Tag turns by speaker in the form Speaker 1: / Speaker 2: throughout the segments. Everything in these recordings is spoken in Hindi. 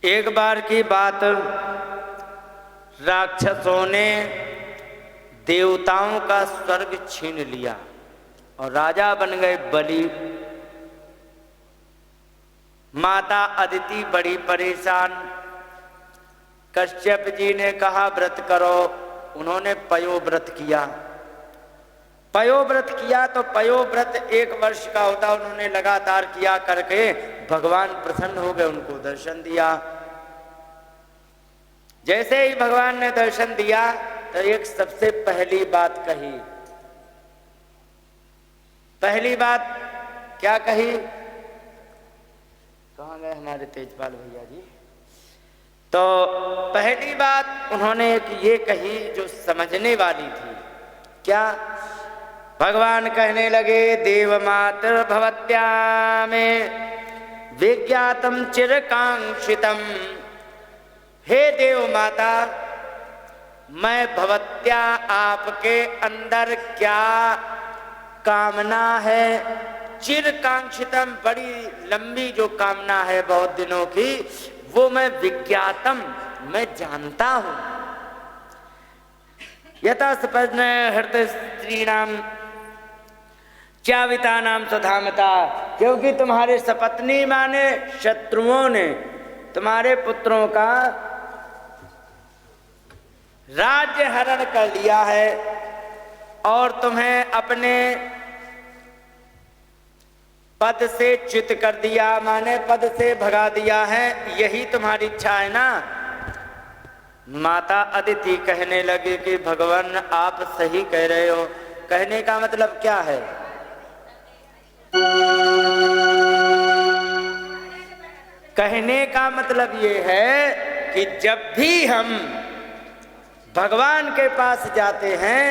Speaker 1: एक बार की बात, राक्षसों ने देवताओं का स्वर्ग छीन लिया और राजा बन गए बलि। माता अदिति बड़ी परेशान। कश्यप जी ने कहा व्रत करो, उन्होंने पयोव्रत किया। पयोव्रत किया तो पयोव्रत 1 वर्ष का होता, उन्होंने लगातार किया करके भगवान प्रसन्न हो गए, उनको दर्शन दिया। जैसे ही भगवान ने दर्शन दिया तो एक सबसे पहली बात कही। पहली बात क्या कही? कहाँ गए हमारे तेजपाल भैया जी? तो पहली बात उन्होंने एक ये कही जो समझने वाली थी। क्या? भगवान कहने लगे, देवमातृ भवत्या में विज्ञातम चिरकांक्षितम। हे देव माता, मैं भवत्या आपके अंदर क्या कामना है, चिरकांक्षितम बड़ी लंबी जो कामना है बहुत दिनों की, वो मैं विज्ञातम मैं जानता हूं। यथा स्पन्न हृदय स्त्रीणाम चाविता नाम स्वधामता। क्योंकि तुम्हारे सपत्नी माने शत्रुओं ने तुम्हारे पुत्रों का राज्य हरण कर लिया है और तुम्हें अपने पद से च्युत कर दिया, माने पद से भगा दिया है। यही तुम्हारी इच्छा है ना? माता अदिति कहने लगी कि भगवान आप सही कह रहे हो। कहने का मतलब क्या है? कहने का मतलब ये है कि जब भी हम भगवान के पास जाते हैं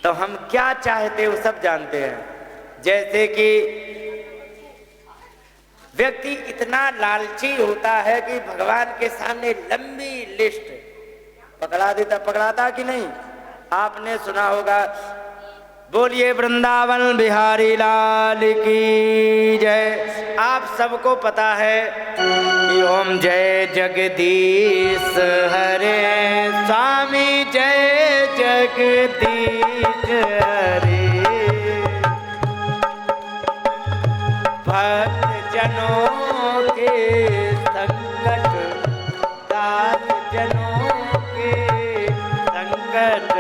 Speaker 1: तो हम क्या चाहते हैं वो सब जानते हैं। जैसे कि व्यक्ति इतना लालची होता है कि भगवान के सामने लंबी लिस्ट पकड़ा देता, पकड़ाता कि नहीं? आपने सुना होगा, बोलिए वृंदावन बिहारी लाल की जय। आप सबको पता है कि ओम जय जगदीश हरे स्वामी, जय जगदीश हरे। भक्त जनों के संकट, दास जनों के संकट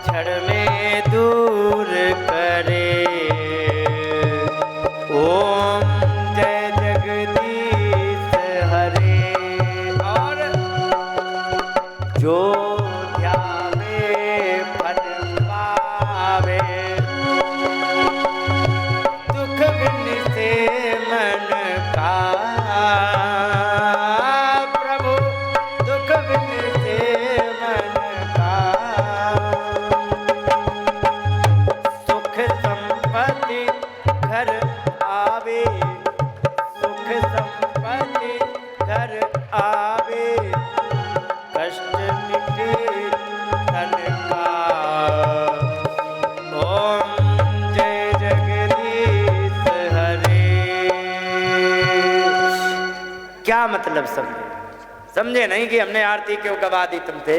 Speaker 1: क्षण में दूर करे। ओम जय जगदीश हरे। और जो ध्यावे फल पावे, दुख बिन से मन का। प्रभु दुख बिन से मन का। सुख संपत्ति घर आवे, सुख संपत्ति घर आवे, कष्ट मिटे धन का। ओम जय जगदीश हरे। क्या मतलब समझे? समझे नहीं कि हमने आरती क्यों गवा दी तुमसे?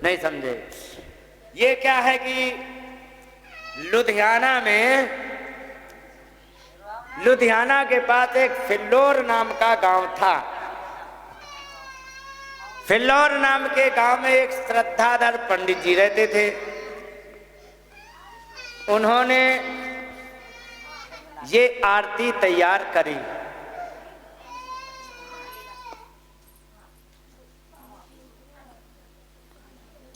Speaker 1: नहीं समझे। ये क्या है कि लुधियाना के पास एक फिल्लौर नाम का गांव था। फिल्लौर नाम के गांव में एक श्रद्धाधर पंडित जी रहते थे। उन्होंने ये आरती तैयार करी।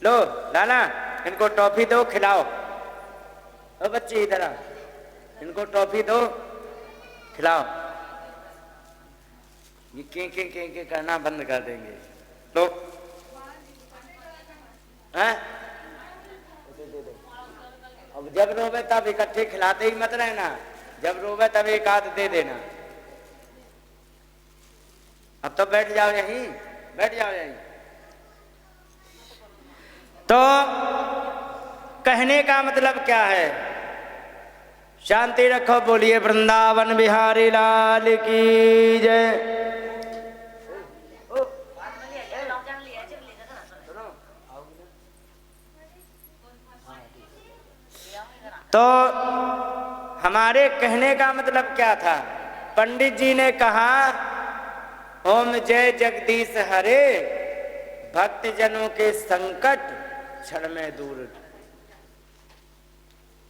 Speaker 1: लो लाला, इनको टॉफी दो, खिलाओ। ओ बच्चे इधर आ, इनको टॉफी दो, खिलाओ। ये के करना बंद कर देंगे तो। हैं? अब जब रोवे तब इकट्ठे खिलाते ही मत रहना, जब रोवे तब एक आध दे देना। अब तो बैठ जाओ यहीं, बैठ जाओ यहीं। तो कहने का मतलब क्या है? शांति रखो, बोलिए वृंदावन बिहारी लाल की जय। तो हमारे कहने का मतलब क्या था? पंडित जी ने कहा ओम जय जगदीश हरे, भक्त जनों के संकट क्षण में दूर।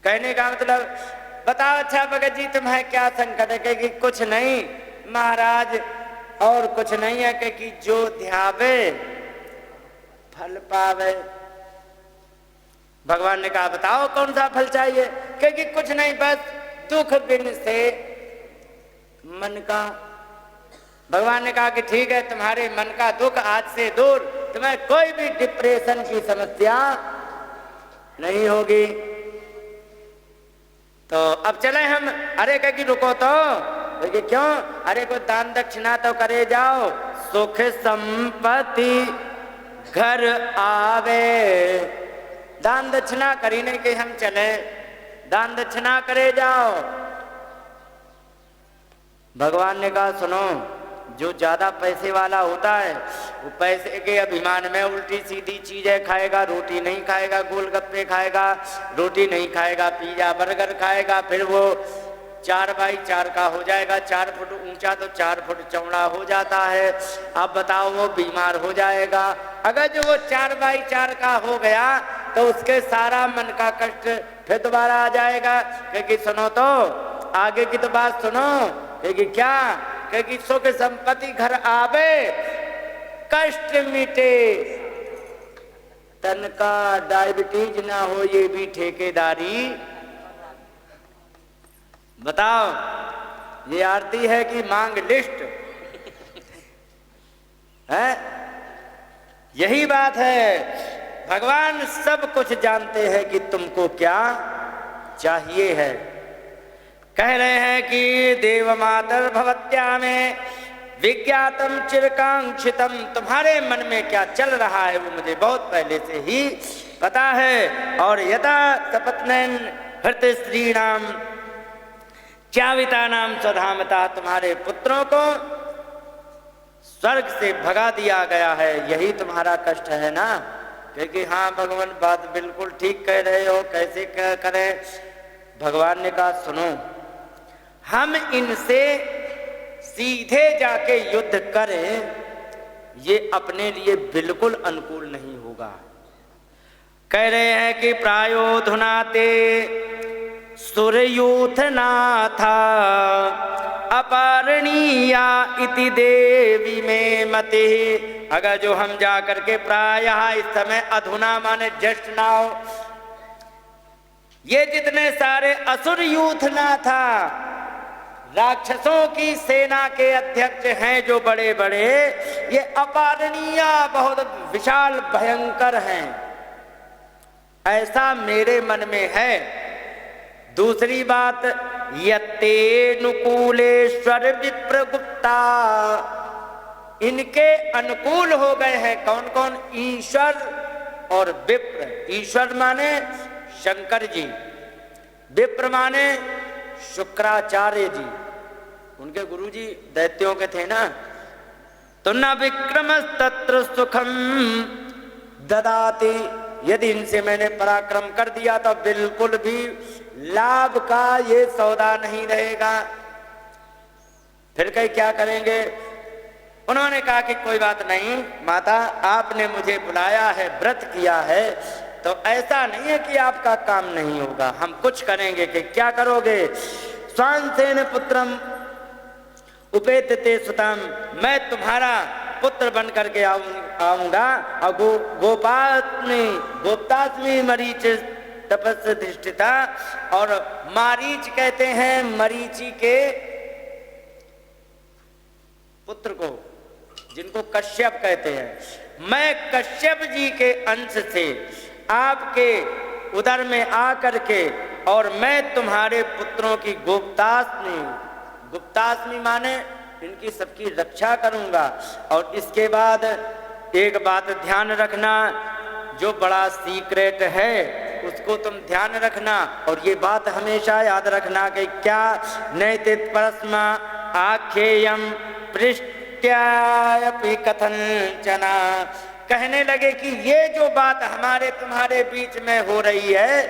Speaker 1: कहने का मतलब बताओ अच्छा भगत जी तुम्हें क्या संकट है? कि कुछ नहीं महाराज, और कुछ नहीं है कि जो ध्यावे फल पावे। भगवान ने कहा बताओ कौन सा फल चाहिए? क्योंकि कुछ नहीं, बस दुख बिन से मन का। भगवान ने कहा कि ठीक है, तुम्हारे मन का दुख आज से दूर, तुम्हें कोई भी डिप्रेशन की समस्या नहीं होगी। तो अब चले हम। अरे कह रुको तो, कि क्यों? अरे कोई दान दक्षिणा तो करे जाओ, सुख संपत्ति घर आवे। दान दक्षिणा करी नहीं कि हम चले, दान दक्षिणा करे जाओ। भगवान ने कहा सुनो, जो ज्यादा पैसे वाला होता है वो पैसे के अभिमान में उल्टी सीधी चीजें खाएगा, रोटी नहीं खाएगा, गोलगप्पे खाएगा, रोटी नहीं खाएगा, पिज्जा बर्गर खाएगा, फिर वो 4x4 का हो जाएगा, 4 फुट ऊंचा तो 4 फुट चौड़ा हो जाता है। अब बताओ वो बीमार हो जाएगा। अगर जो वो 4x4 का हो गया तो उसके सारा मन का कष्ट फिर दोबारा आ जाएगा। क्योंकि सुनो तो, आगे की तो बात सुनो, क्योंकि क्या? क्योंकि सुख संपत्ति घर आवे, कष्ट मिटे, तन का डायबिटीज ना हो, ये भी ठेकेदारी। बताओ ये आरती है कि मांग लिस्ट है? यही बात है। भगवान सब कुछ जानते हैं कि तुमको क्या चाहिए है। कह रहे हैं कि देव मातर भवत्या में विज्ञातम चिरकांक्षितम, तुम्हारे मन में क्या चल रहा है वो मुझे बहुत पहले से ही पता है। और यथा सपत्नैन हृत स्त्रीणाम चाविता नाम स्वधामता, तुम्हारे पुत्रों को स्वर्ग से भगा दिया गया है, यही तुम्हारा कष्ट है ना? क्योंकि हाँ भगवान बात बिल्कुल ठीक कह रहे हो, कैसे करें? भगवान ने कहा सुनो, हम इनसे सीधे जाके युद्ध करें, ये अपने लिए बिल्कुल अनुकूल नहीं होगा। कह रहे हैं कि प्रायोधुनाते सुरयूथ नाथा अपरणीया इति देवी में मते। अगर जो हम जा करके प्रायः इस समय, अधुना माने जस्ट नाउ, ये जितने सारे असुर यूथ ना था, राक्षसों की सेना के अध्यक्ष हैं जो बड़े बड़े, ये अपारणीय बहुत विशाल भयंकर हैं, ऐसा मेरे मन में है। दूसरी बात, यत्ते नुकूलेश्वर विप्रगुप्ता, इनके अनुकूल हो गए हैं कौन कौन? ईश्वर और विप्र। ईश्वर माने शंकर जी, विप्र माने शुक्राचार्य जी, उनके गुरु जी दैत्यों के थे ना। तो न विक्रम तत्र सुखम ददाति, यदि इनसे मैंने पराक्रम कर दिया तो बिल्कुल भी लाभ का ये सौदा नहीं रहेगा। फिर कहीं क्या करेंगे? उन्होंने कहा कि कोई बात नहीं माता, आपने मुझे बुलाया है, व्रत किया है, तो ऐसा नहीं है कि आपका काम नहीं होगा, हम कुछ करेंगे। कि क्या करोगे? स्वांसेन पुत्रम उपेतते सुतम, मैं तुम्हारा पुत्र बन करके आऊंगा। और गोप्तास्मि मरीच तपस्या दृष्टिता, और मारीच कहते हैं मरीचि के पुत्र को, जिनको कश्यप कहते हैं। मैं कश्यप जी के अंश से आपके उदर में आकर के, और मैं तुम्हारे पुत्रों की गुप्तास्मि, गुप्तास्मि माने इनकी सबकी रक्षा करूंगा। और इसके बाद एक बात ध्यान रखना, जो बड़ा सीक्रेट है उसको तुम ध्यान रखना, और ये बात हमेशा याद रखना कि क्या नैतिक परस्मा आख्येयम पृष्ठ्यापि कथंचना। कहने लगे कि ये जो बात हमारे तुम्हारे बीच में हो रही है,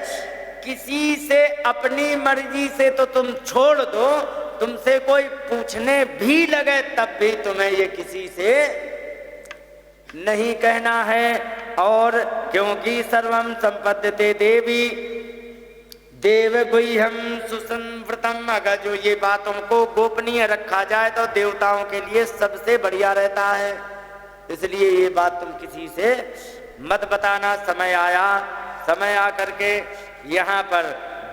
Speaker 1: किसी से अपनी मर्जी से तो तुम छोड़ दो, तुमसे कोई पूछने भी लगे तब भी तुम्हें ये किसी से नहीं कहना है। और क्योंकि सर्वम संपद्यते देवी देव गुह्यम सुसंवृतम, अगर जो ये बातों को गोपनीय रखा जाए तो देवताओं के लिए सबसे बढ़िया रहता है। इसलिए ये बात तुम किसी से मत बताना। समय आया, समय आकर के यहाँ पर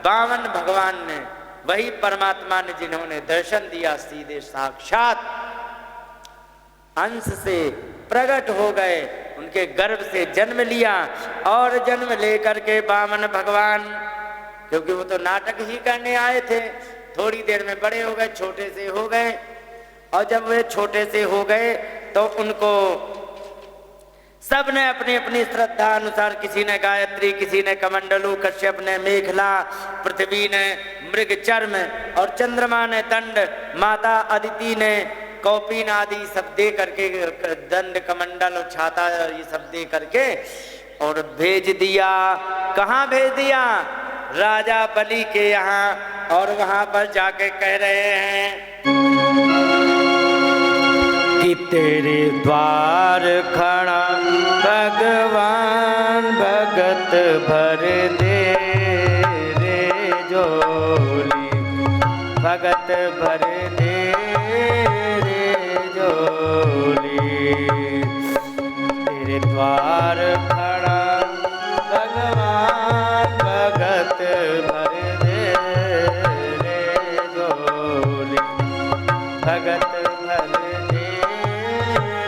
Speaker 1: वामन भगवान ने, वही परमात्मा ने जिन्होंने दर्शन दिया, सीधे साक्षात अंश से प्रकट हो गए, उनके गर्भ से जन्म लिया। और जन्म लेकर के वामन भगवान, क्योंकि वो तो नाटक ही करने आए थे, थोड़ी देर में बड़े हो गए, छोटे से हो गए। और जब वे छोटे से हो गए तो उनको सब ने अपनी अपनी श्रद्धा अनुसार, किसी ने गायत्री, किसी ने कमंडलू, कश्यप ने मेखला, पृथ्वी ने मृग चर्म, और चंद्रमा ने दंड, माता अदिति ने कौपीन आदि सब दे करके, दंड कमंडल और छाता ये सब दे करके और भेज दिया। कहाँ भेज दिया? राजा बलि के यहाँ। और वहां पर जाके कह रहे हैं कि तेरे द्वार खड़ा भगवान, भगत भर दे रे झोली, भगत भर दे रे झोली। तेरे द्वार खड़ा भगवान, भगत भर दे रे झोली, भगत भर दे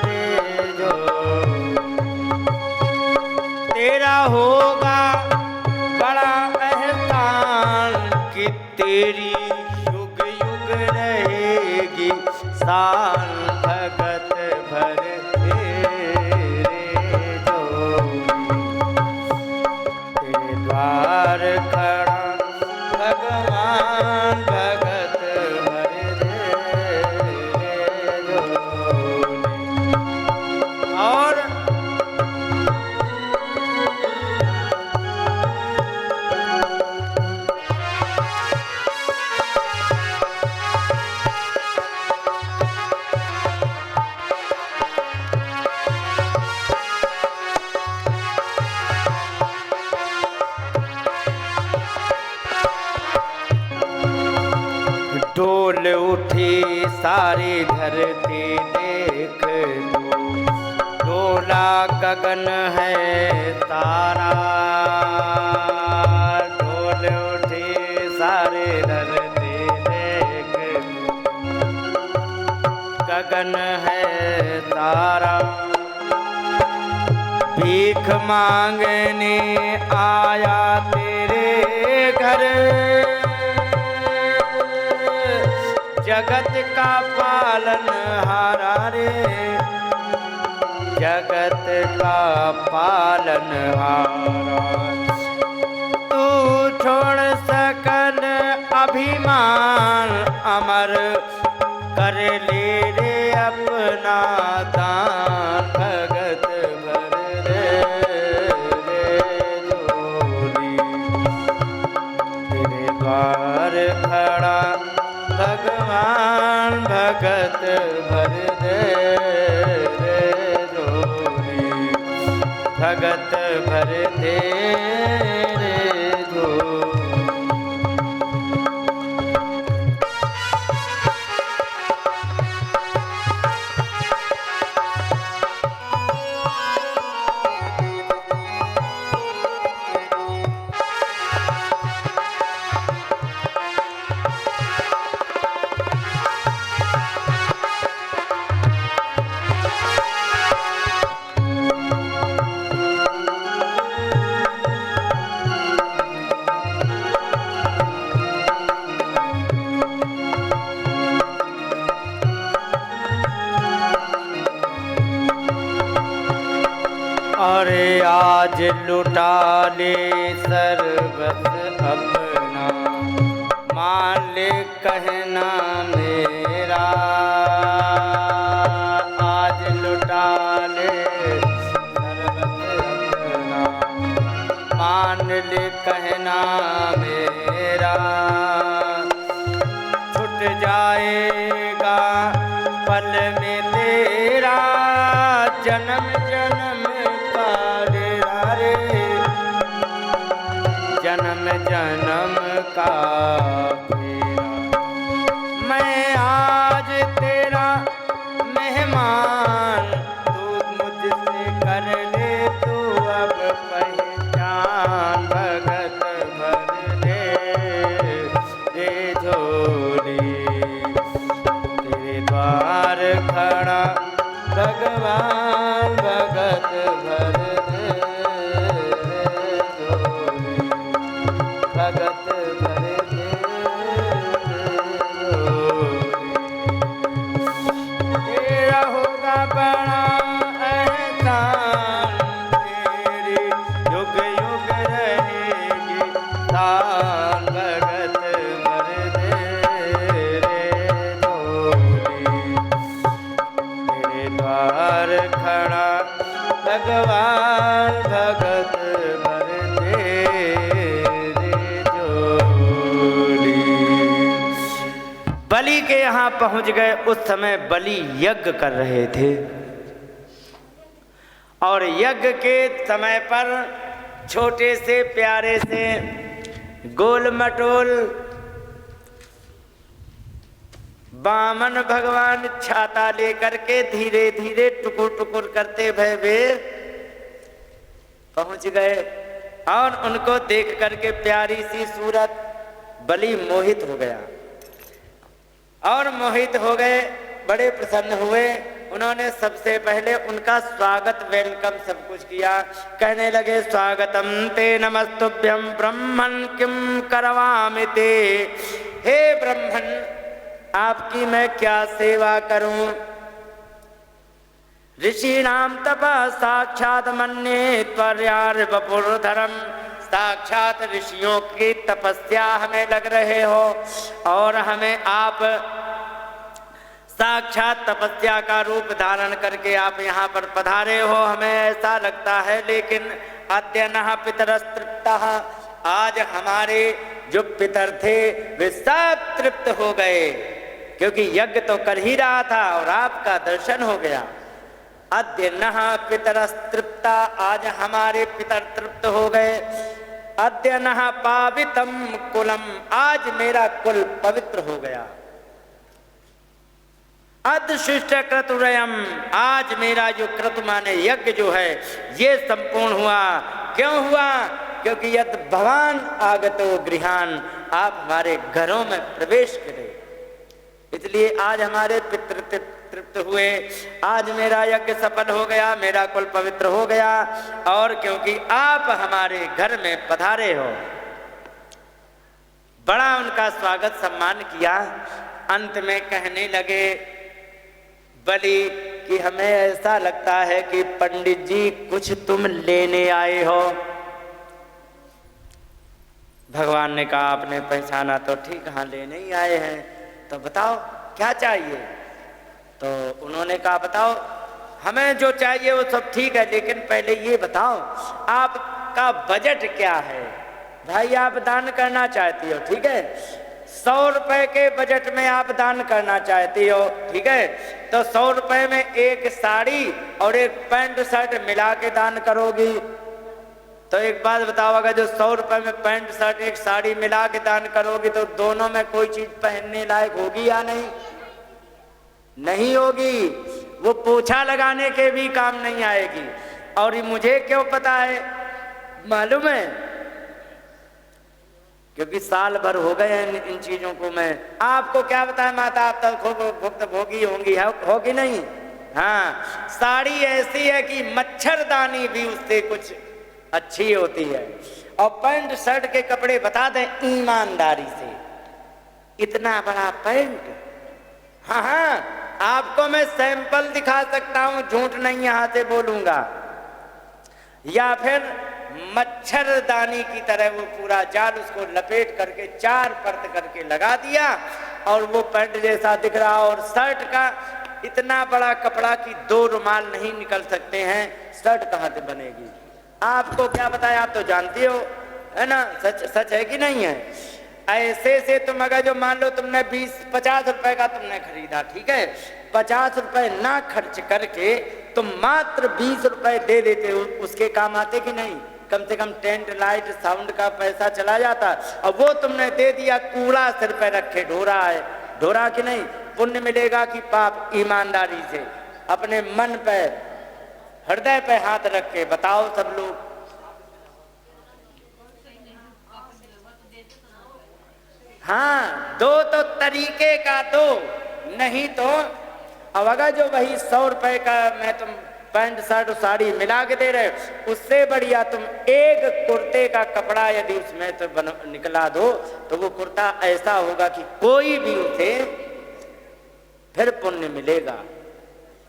Speaker 1: रे झोली। तेरा होगा बड़ा एहसान कि तेरी युग युग रहेगी शान, भगत भर दे रे झोली। तेरे द्वार खड़ा भगवान, भगत भर दे रे झोली। और डोल उठी सारी धरती देख लो, डोला गगन है तारा। डोल उठी सारी धरती देख लो, गगन है तारा। भीख मांगने आया तेरे घर, जगत का पालन हारा रे, जगत का पालन हारा। तू छोड़ सकल अभिमान, अमर कर ले रे अपना दान, भगत भर दे रे झोली। तेरे द्वार खड़ा भगवान, भगत भर दे रे झोली, भगत भर दे रे झोली। अरे आज लुटा ले सर्वत अपना, मान ले कहना मेरा। आज लुटा ले सर्वत अपना, मान बावली कहना मेरा, छूट जाएगा पल में तेरा जन्म जन्म का डेरा रे, जन्म जन्म का फेरा। मैं आज तेरा मेहमान, तू मुझसे कर ले तू अब पहचान, भगत भर दे झोली, तेरे द्वार खड़ा भगवान, भगत भर दे झोली, भगत भर दे झोली। तेरा होगा बड़ा एहसान, तेरी युग युग रहेगी शान, भगत भर दे रे झोली, तेरे द्वार खड़ा भगवान, भगत भर दे रे झोली। बलि के यहाँ पहुंच गए। उस समय बलि यज्ञ कर रहे थे और यज्ञ के समय पर छोटे से प्यारे से गोल मटोल वामन भगवान छाता लेकर के धीरे धीरे टुकुर टुकुर करते भय वे पहुंच गए और उनको देख करके प्यारी सी सूरत बलि मोहित हो गया और मोहित हो गए, बड़े प्रसन्न हुए। उन्होंने सबसे पहले उनका स्वागत वेलकम सब कुछ किया। कहने लगे स्वागतम ते नमस्तुभ्यं ब्रह्मन् किम करवामि ते, हे ब्रह्मन आपकी मैं क्या सेवा करूं। ऋषीणाम तपः साक्षात मन्ये त्वर्यार वपुर्धरम, साक्षात ऋषियों की तपस्या हमें लग रहे हो और हमें आप साक्षात तपस्या का रूप धारण करके आप यहाँ पर पधारे हो, हमें ऐसा लगता है। लेकिन अद्य नः पितरस्तृप्तः, आज हमारे जो पितर थे वे सब तृप्त हो गए, क्योंकि यज्ञ तो कर ही रहा था और आपका दर्शन हो गया। अद्य नः पितरस्तृप्ता, आज हमारे पितर तृप्त हो गए। अद्य नः पावितम कुलम, आज मेरा कुल पवित्र हो गया। अदशिष्ट क्रतुरयम, आज मेरा जो क्रतु माने यज्ञ जो है ये संपूर्ण हुआ। क्यों हुआ? क्योंकि यद भगवान आगतो गृहान, आप हमारे घरों में प्रवेश करें, इसलिए आज हमारे पितृ तृप्त हुए। आज मेरा यज्ञ सफल हो गया, मेरा कुल पवित्र हो गया, और क्योंकि आप हमारे घर में पधारे हो। बड़ा उनका स्वागत सम्मान किया। अंत में कहने लगे बलि कि हमें ऐसा लगता है कि पंडित जी कुछ तुम लेने आए हो। भगवान ने कहा आपने पहचाना तो ठीक, हाँ लेने ही आए हैं, तो बताओ क्या चाहिए। तो उन्होंने कहा बताओ हमें जो चाहिए वो सब ठीक है, लेकिन पहले ये बताओ आपका बजट क्या है। भाई आप दान करना चाहती हो, ठीक है, 100 रुपए के बजट में आप दान करना चाहती हो, ठीक है, तो 100 रुपए में एक साड़ी और एक पैंट शर्ट मिला के दान करोगी। तो एक बात बताओ, अगर जो 100 रुपए में पैंट शर्ट एक साड़ी मिला के दान करोगी तो दोनों में कोई चीज पहनने लायक होगी या नहीं? नहीं होगी, वो पोछा लगाने के भी काम नहीं आएगी। और ये मुझे क्यों पता है मालूम है? क्योंकि साल भर हो गए इन चीजों को। मैं आपको क्या बताया माता, आप तो भोगी होंगी, हो कि नहीं? हाँ, साड़ी ऐसी है कि मच्छरदानी भी उससे कुछ अच्छी होती है। और पैंट शर्ट के कपड़े बता दें ईमानदारी से, इतना बड़ा पैंट, हाँ हाँ आपको मैं सैंपल दिखा सकता हूं, झूठ नहीं यहां से बोलूंगा। या फिर मच्छरदानी की तरह वो पूरा जाल उसको लपेट करके 4 परत करके लगा दिया और वो पैंट जैसा दिख रहा। और शर्ट का इतना बड़ा कपड़ा कि 2 रुमाल नहीं निकल सकते हैं, शर्ट कहां से बनेगी? आपको क्या बताया, आप तो जानती हो है ना, सच सच है कि नहीं है। ऐसे से तुम अगर जो मान लो तुमने 20-50 रुपए का तुमने खरीदा, ठीक है, 50 रुपए ना खर्च करके तुम मात्र 20 रुपए दे देते हो, उसके काम आते कि नहीं। कम से कम टेंट लाइट साउंड का पैसा चला जाता, अब वो तुमने दे दिया, कूड़ा सिर पे रखे ढोरा है, ढोरा कि नहीं। पुण्य मिलेगा कि पाप। ईमानदारी से अपने मन पे हृदय पे हाथ रख के बताओ सब लोग। हाँ, दो तो तरीके का दो, नहीं तो अब अगर जो वही 100 रुपए का मैं तुम पैंट शर्ट साड़ी मिला के दे रहे, उससे बढ़िया तुम एक कुर्ते का कपड़ा यदि उसमें तो निकला दो, तो वो कुर्ता ऐसा होगा कि कोई भी उसे फिर पुण्य मिलेगा।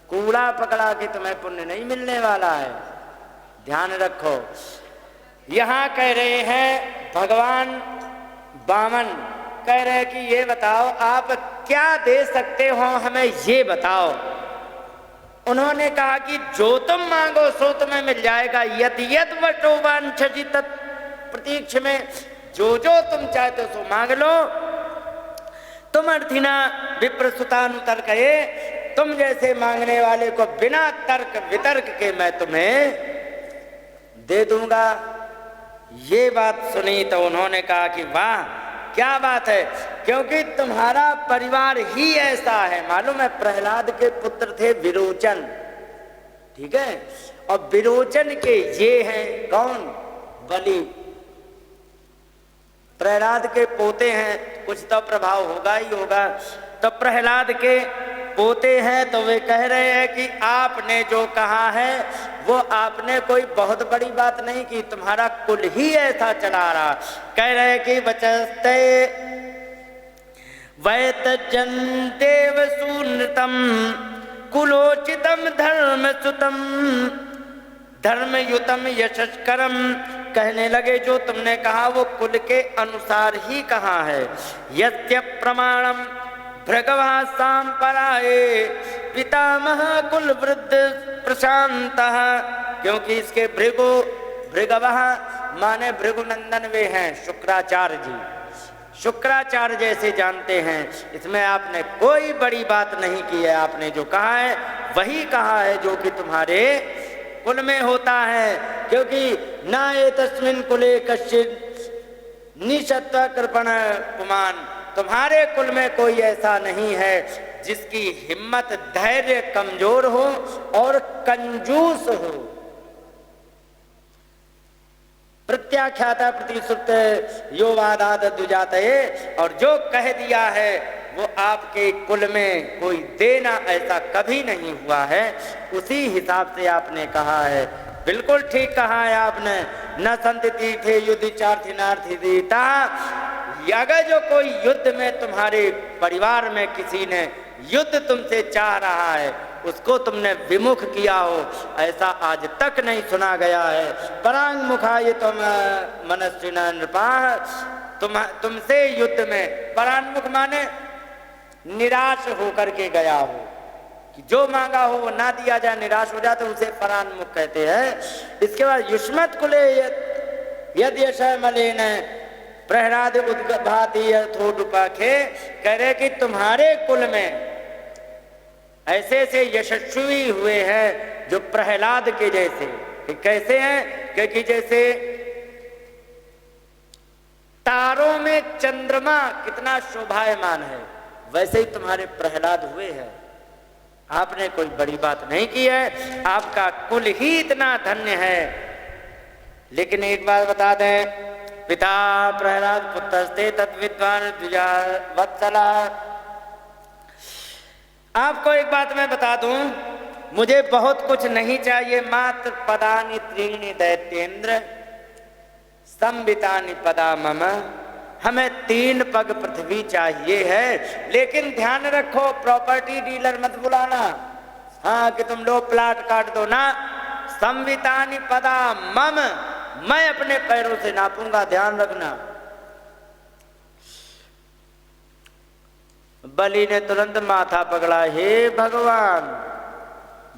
Speaker 1: कूड़ा पकड़ा के तुम्हें पुण्य नहीं मिलने वाला है, ध्यान रखो। यहां कह रहे हैं भगवान वामन कह रहे कि ये बताओ आप क्या दे सकते हो, हमें ये बताओ। उन्होंने कहा कि जो तुम मांगो सो तुम्हें मिल जाएगा। यदि यद वटो वांछति तत् प्रतीक्ष में, जो जो तुम चाहते हो सो मांग लो। तुम अर्थिना विप्रसुतानुतर कहे, तुम जैसे मांगने वाले को बिना तर्क वितर्क के मैं तुम्हें दे दूंगा। ये बात सुनी तो उन्होंने कहा कि वाह क्या बात है, क्योंकि तुम्हारा परिवार ही ऐसा है। मालूम है प्रहलाद के पुत्र थे विरोचन, ठीक है, और विरोचन के ये हैं कौन, बलि। प्रहलाद के पोते हैं, कुछ तो प्रभाव होगा ही होगा। तो प्रहलाद के पोते हैं, तो वे कह रहे हैं कि आपने जो कहा है वो आपने कोई बहुत बड़ी बात नहीं की, तुम्हारा कुल ही ऐसा चला रहा। कह रहे कि वचस्ते वैतजन देव सुनृतम कुलोचितम धर्मसुतम धर्मयुतम यशस्करम। कहने लगे जो तुमने कहा वो कुल के अनुसार ही कहा है। यस्य प्रमाणम भृगवः सांपराये पितामह कुल वृद्ध प्रशांतः, क्योंकि इसके भृगवः माने भृगुनंदन वे हैं शुक्राचार्य जी। शुक्राचार्य जैसे जानते हैं, इसमें आपने कोई बड़ी बात नहीं की है। आपने जो कहा है वही कहा है जो कि तुम्हारे कुल में होता है। क्योंकि ना ये तस्मिन कुले कश्चित् निशत्व कृपण पुमान, तुम्हारे कुल में कोई ऐसा नहीं है जिसकी हिम्मत धैर्य कमजोर हो और कंजूस हो। प्रत्याख्याता प्रतिश्रुत यो वादात द्विजातये, और जो कह दिया है वो आपके कुल में कोई देना ऐसा कभी नहीं हुआ है, उसी हिसाब से आपने कहा है। बिल्कुल ठीक कहा है आपने। न संतति थे युद्ध चार्थिनार्थी दीता। अगर जो कोई युद्ध में तुम्हारे परिवार में किसी ने युद्ध तुमसे चाह रहा है, उसको तुमने विमुख किया हो, ऐसा आज तक नहीं सुना गया है। परांग मुखा ये तुम मनस्वी नृपा, तुमसे युद्ध में परान्मुख माने निराश होकर के गया हो, कि जो मांगा हो वो ना दिया जाए, निराश हो जाते उसे परान्मुख कहते हैं। इसके बाद युष्मत कुले यद यशय मलिन प्रहलाद उद्भाति यथोडुपाखे, कह रहे कि तुम्हारे कुल में ऐसे ऐसे यशस्वी हुए हैं जो प्रहलाद के जैसे। कैसे हैं? क्योंकि जैसे तारों में चंद्रमा कितना शोभायमान है, वैसे ही तुम्हारे प्रहलाद हुए हैं। आपने कोई बड़ी बात नहीं की है, आपका कुल ही इतना धन्य है। लेकिन एक बात बता दें, पिता प्रहलाद पुत्रस्ते तद्विद्वान द्विजा वत्सला। आपको एक बात मैं बता दूं, मुझे बहुत कुछ नहीं चाहिए, मात्र पदानि त्रीणि दैत्येंद्र संबितानि पदा मम। हमें 3 पग पृथ्वी चाहिए है। लेकिन ध्यान रखो, प्रॉपर्टी डीलर मत बुलाना, हाँ कि तुम लोग प्लाट काट दो ना। संवितानि पदा मम, मैं अपने पैरों से नापूंगा, ध्यान रखना। बलि ने तुरंत माथा पकड़ा, हे भगवान,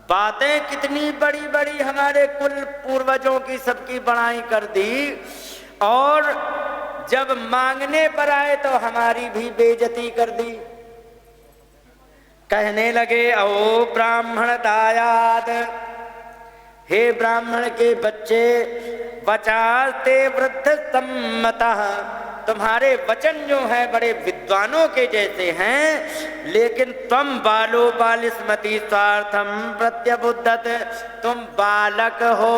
Speaker 1: बातें कितनी बड़ी बड़ी हमारे कुल पूर्वजों की सबकी बड़ाई कर दी, और जब मांगने पर आए तो हमारी भी बेइज्जती कर दी। कहने लगे ओ ब्राह्मण दायाद, हे ब्राह्मण के बच्चे, वचास्ते वृद्ध सम्मतः, तुम्हारे वचन जो है बड़े विद्वानों के जैसे हैं, लेकिन तुम बालो बालिस्मति स्वार्थम प्रत्यबुद्धत, तुम बालक हो,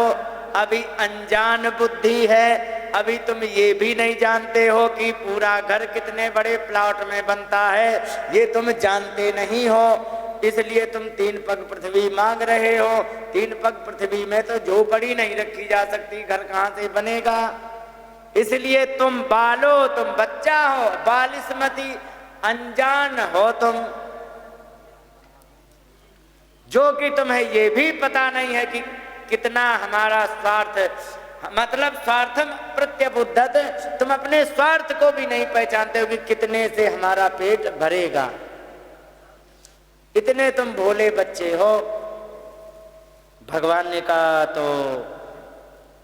Speaker 1: अभी अनजान बुद्धि है, अभी तुम ये भी नहीं जानते हो कि पूरा घर कितने बड़े प्लॉट में बनता है, ये तुम जानते नहीं हो, इसलिए तुम 3 पग पृथ्वी मांग रहे हो। 3 पग पृथ्वी में तो झोपड़ी नहीं रखी जा सकती, घर कहाँ से बनेगा, इसलिए तुम बालो, तुम बच्चा हो, बालिस्मति, अनजान हो तुम, जो कि तुम्हें ये भी पता नहीं है कि कितना हमारा स्वार्थ, मतलब स्वार्थम प्रत्यबुद्धत, तुम अपने स्वार्थ को भी नहीं पहचानते हो कि कितने से हमारा पेट भरेगा, इतने तुम भोले बच्चे हो। भगवान ने कहा तो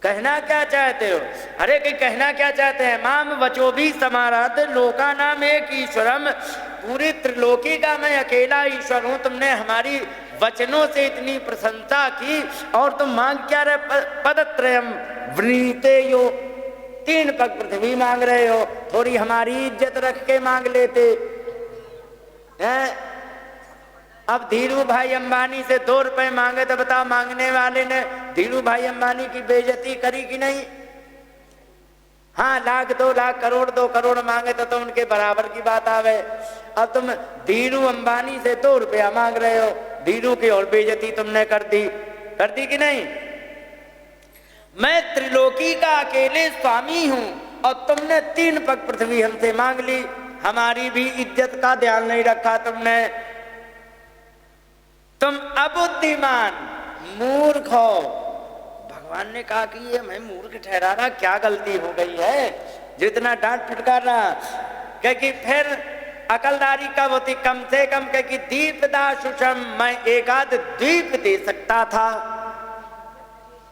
Speaker 1: कहना क्या चाहते हो? अरे कि कहना क्या चाहते हैं? माम वचो भी समाराध लोका नाम एक ईश्वरम, पूरी त्रिलोकी का मैं अकेला ईश्वर हूं। तुमने हमारी वचनों से इतनी प्रशंसा की और तुम मांग क्या रहे? पदत्रयम वृणीते यो, 3 पग पृथ्वी मांग रहे हो, थोड़ी हमारी इज्जत रख के मांग लेते हैं। अब धीरू भाई अंबानी से 2 रुपए मांगे तो बताओ, मांगने वाले ने धीरू भाई अंबानी की बेइज्जती करी कि नहीं? हाँ, लाख 2 लाख करोड़ 2 करोड़ मांगे तो उनके बराबर की बात आवे। अब तुम धीरू अंबानी से 2 रुपया मांग रहे हो, धीरू की और बेइज्जती तुमने कर दी कि नहीं? मैं त्रिलोकी का अकेले स्वामी हूं और तुमने 3 पग पृथ्वी हमसे मांग ली, हमारी भी इज्जत का ध्यान नहीं रखा तुमने। तुम अबुद्धिमान मूर्ख हो। भगवान ने कहा कि ये मैं मूर्ख ठहरा रहा, क्या गलती हो गई है जितना डांट फटकार रहा? क्योंकि फिर अकलदारी कब होती? कम से कम क्योंकि दीपदाशुषम, मैं एक आध द्वीप दे सकता था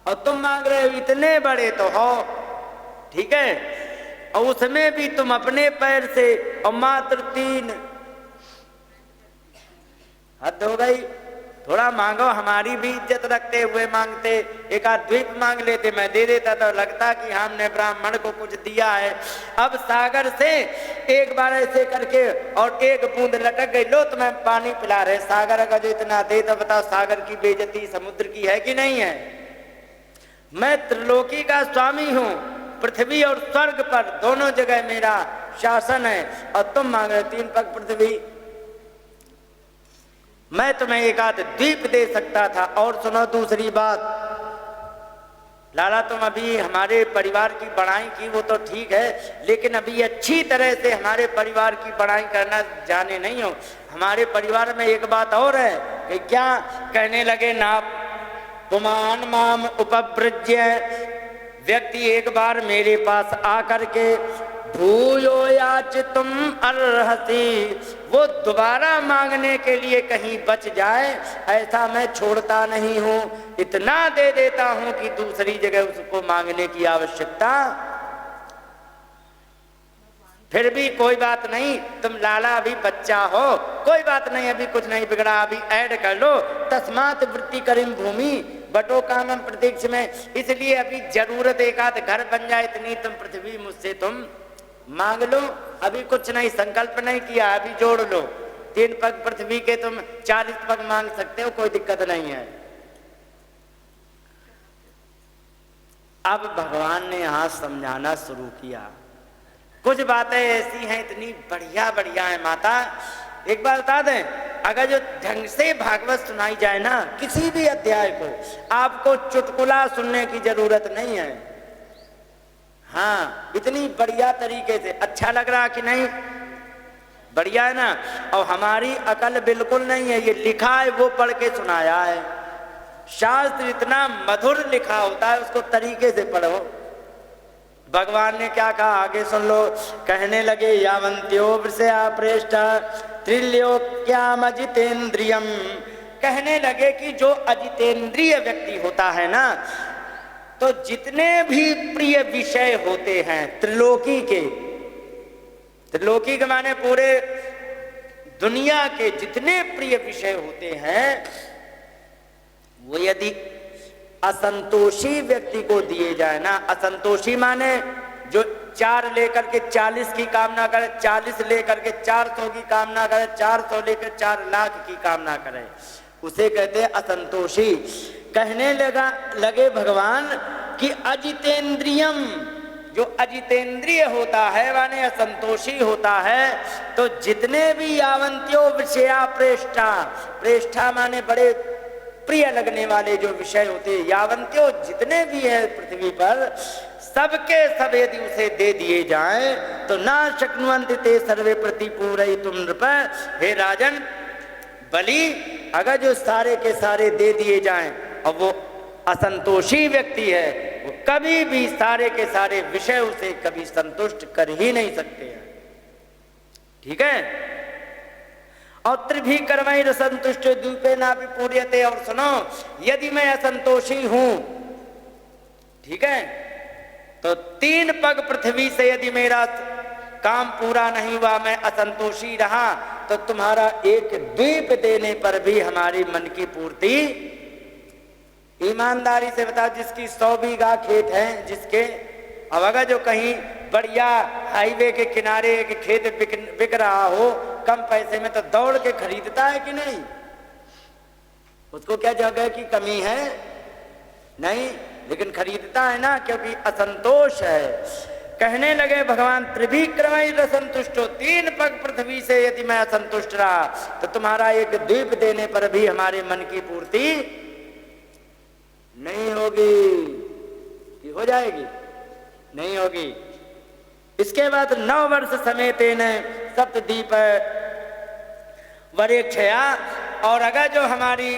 Speaker 1: और तुम मांग रहे हो इतने बड़े तो हो, ठीक है, और उसमें भी तुम अपने पैर से, और मात्र 3, हद हो गई। थोड़ा मांगो, हमारी भी इज्जत रखते हुए मांगते, एक आध द्वीप मांग लेते, मैं दे देता तो लगता कि हमने ब्राह्मण को कुछ दिया है। अब सागर से एक बार ऐसे करके और 1 बूंद लटक गई, लो तुम्हें पानी पिला रहे। सागर का जो इतना दे तो बताओ, सागर की बेइज्जती समुद्र की है कि नहीं है? मैं त्रिलोकी का स्वामी हूं, पृथ्वी और स्वर्ग पर दोनों जगह मेरा शासन है, और तुम मांग रहे 3 पग पृथ्वी। मैं तुम्हें एक आध द्वीप दे सकता था। और सुनो दूसरी बात, लाला तुम अभी हमारे परिवार की बड़ाई की, वो तो ठीक है, लेकिन अभी अच्छी तरह से हमारे परिवार की बड़ाई करना जाने नहीं हो। हमारे परिवार में एक बात और है कि क्या? कहने लगे ना पुमान माम उपव्रज्य, व्यक्ति एक बार मेरे पास आकर के भूयो याच तुम अर्हसी, वो दोबारा मांगने के लिए कहीं बच जाए, ऐसा मैं छोड़ता नहीं हूं। इतना दे देता हूं कि दूसरी जगह उसको मांगने की आवश्यकता। फिर भी कोई बात नहीं, तुम लाला अभी बच्चा हो, कोई बात नहीं, अभी कुछ नहीं बिगड़ा, अभी ऐड कर लो। तस्मात वृत्ति करीम भूमि बटो कामम प्रतीक्ष में, इसलिए अभी जरूरत एक आध घर बन जाए, इतनी तुम पृथ्वी मुझसे तुम मांग लो। अभी कुछ नहीं, संकल्प नहीं किया, अभी जोड़ लो। 3 पग पृथ्वी के तुम 40 पग मांग सकते हो, कोई दिक्कत नहीं है। अब भगवान ने यहां समझाना शुरू किया। कुछ बातें ऐसी हैं, इतनी बढ़िया बढ़िया है माता। एक बात बता दें, अगर जो ढंग से भागवत सुनाई जाए ना, किसी भी अध्याय को, आपको चुटकुला सुनने की जरूरत नहीं है। हाँ, इतनी बढ़िया तरीके से। अच्छा लग रहा कि नहीं? बढ़िया है ना? और हमारी अकल बिल्कुल नहीं है, ये लिखा है वो पढ़ के सुनाया है। शास्त्र इतना मधुर लिखा होता है, उसको तरीके से पढ़ो। भगवान ने क्या कहा आगे सुन लो। कहने लगे यावंत्यो वृषया प्रेष्ठ त्रिलोक्याम अजितेंद्रियम, कहने लगे कि जो अजितेंद्रिय व्यक्ति होता है ना, तो जितने भी प्रिय विषय होते हैं त्रिलोकी के, त्रिलोकी के माने पूरे दुनिया के जितने प्रिय विषय होते हैं, वो यदि असंतोषी व्यक्ति को दिए जाए ना, असंतोषी माने जो 4 लेकर के 40 की कामना करे, 40 लेकर के 400 की कामना करे, 400 लेकर 4 लाख की कामना करे, उसे कहते हैं असंतोषी। कहने लगे भगवान कि अजितेंद्रियम, जो अजितेंद्रिय होता है माने असंतोषी होता है, तो जितने भी यावंत्यो विषया प्रेष्ठा, प्रेष्ठा माने बड़े प्रिय लगने वाले जो विषय होते हैं, यावंत्यो जितने भी है पृथ्वी पर, सबके सब यदि उसे दे दिए जाएं तो ना शक्नुवन्ति ते सर्वे प्रतिपूरयितुं नृप। हे राजन, बलि अगर जो सारे के सारे दे दिए जाएं और वो असंतोषी व्यक्ति है, वो कभी भी सारे के सारे विषय उसे कभी संतुष्ट कर ही नहीं सकते हैं। ठीक है। और त्रिभी कर्मैर संतुष्ट द्वीपे नापि पूर्यते। और सुनो, यदि मैं असंतोषी हूं, ठीक है, तो 3 पग पृथ्वी से यदि मेरा काम पूरा नहीं हुआ, मैं असंतोषी रहा, तो तुम्हारा एक द्वीप देने पर भी हमारी मन की पूर्ति। ईमानदारी से बताओ, जिसकी 100 बीघा खेत है, जिसके, अब अगर जो कहीं बढ़िया हाईवे के किनारे एक खेत बिक रहा हो कम पैसे में, तो दौड़ के खरीदता है कि नहीं? उसको क्या जगह की कमी है? नहीं, लेकिन खरीदता है ना, क्योंकि असंतोष है। कहने लगे भगवान, त्रिभिक्रमैर संतुष्टो, 3 पग पृथ्वी से यदि मैं असंतुष्ट रहा, तो तुम्हारा एक द्वीप देने पर भी हमारे मन की पूर्ति नहीं होगी। कि हो जाएगी? नहीं होगी। इसके बाद 9 वर्ष समेतेन सप्तद्वीप वरेक्षया, और अगर जो हमारी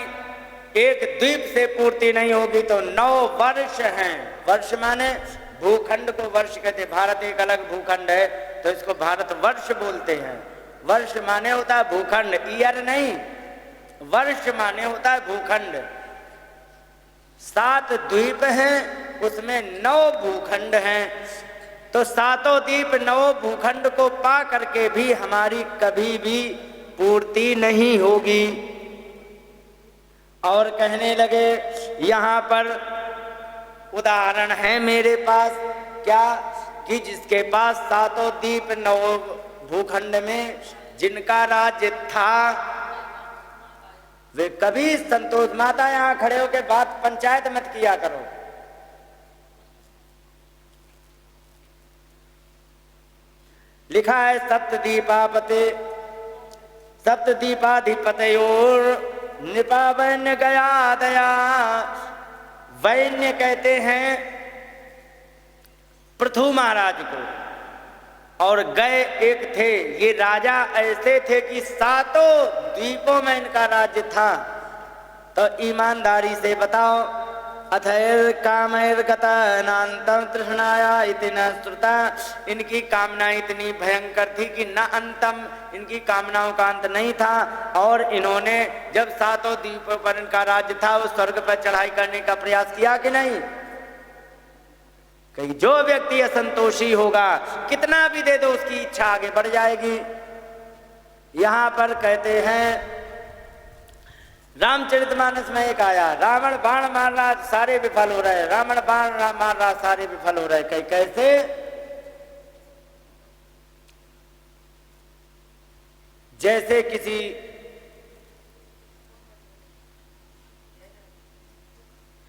Speaker 1: एक द्वीप से पूर्ति नहीं होगी तो 9 वर्ष हैं। वर्ष माने भूखंड को वर्ष कहते हैं। भारत एक अलग भूखंड है, तो इसको भारत वर्ष बोलते हैं। वर्ष माने होता है भूखंड, ईयर नहीं, वर्ष माने होता है भूखंड। 7 द्वीप हैं, उसमें 9 भूखंड हैं, तो 7 द्वीप 9 भूखंड को पा करके भी हमारी कभी भी पूर्ति नहीं होगी। और कहने लगे, यहां पर उदाहरण है मेरे पास, क्या कि जिसके पास 7 द्वीप 9 भूखंड में जिनका राज्य था, वे कभी संतोष। माता यहां खड़े होकर बात पंचायत मत किया करो। लिखा है सप्तद्वीपापते सप्तद्वीपाधिपतयोर निपावन्य गया दया। वैन्य कहते हैं पृथु महाराज को, और गए एक थे। ये राजा ऐसे थे कि 7 द्वीपों में इनका राज्य था। तो ईमानदारी से बताओ, अथैर कामैर गतानांतम तृष्णाया इति न श्रुता। इनकी कामना इतनी भयंकर थी कि न अंतम, इनकी कामनाओं का अंत नहीं था। और इन्होंने जब 7 द्वीपों पर इनका राज्य था, वो स्वर्ग पर चढ़ाई करने का प्रयास किया कि नहीं? कहीं जो व्यक्ति असंतोषी होगा, कितना भी दे दो, उसकी इच्छा आगे बढ़ जाएगी। यहां पर कहते हैं, रामचरितमानस में एक आया, रावण बाण मार रहा, सारे विफल हो रहे। रावण बाण मार रहा, सारे विफल हो रहे। कहीं कैसे? जैसे किसी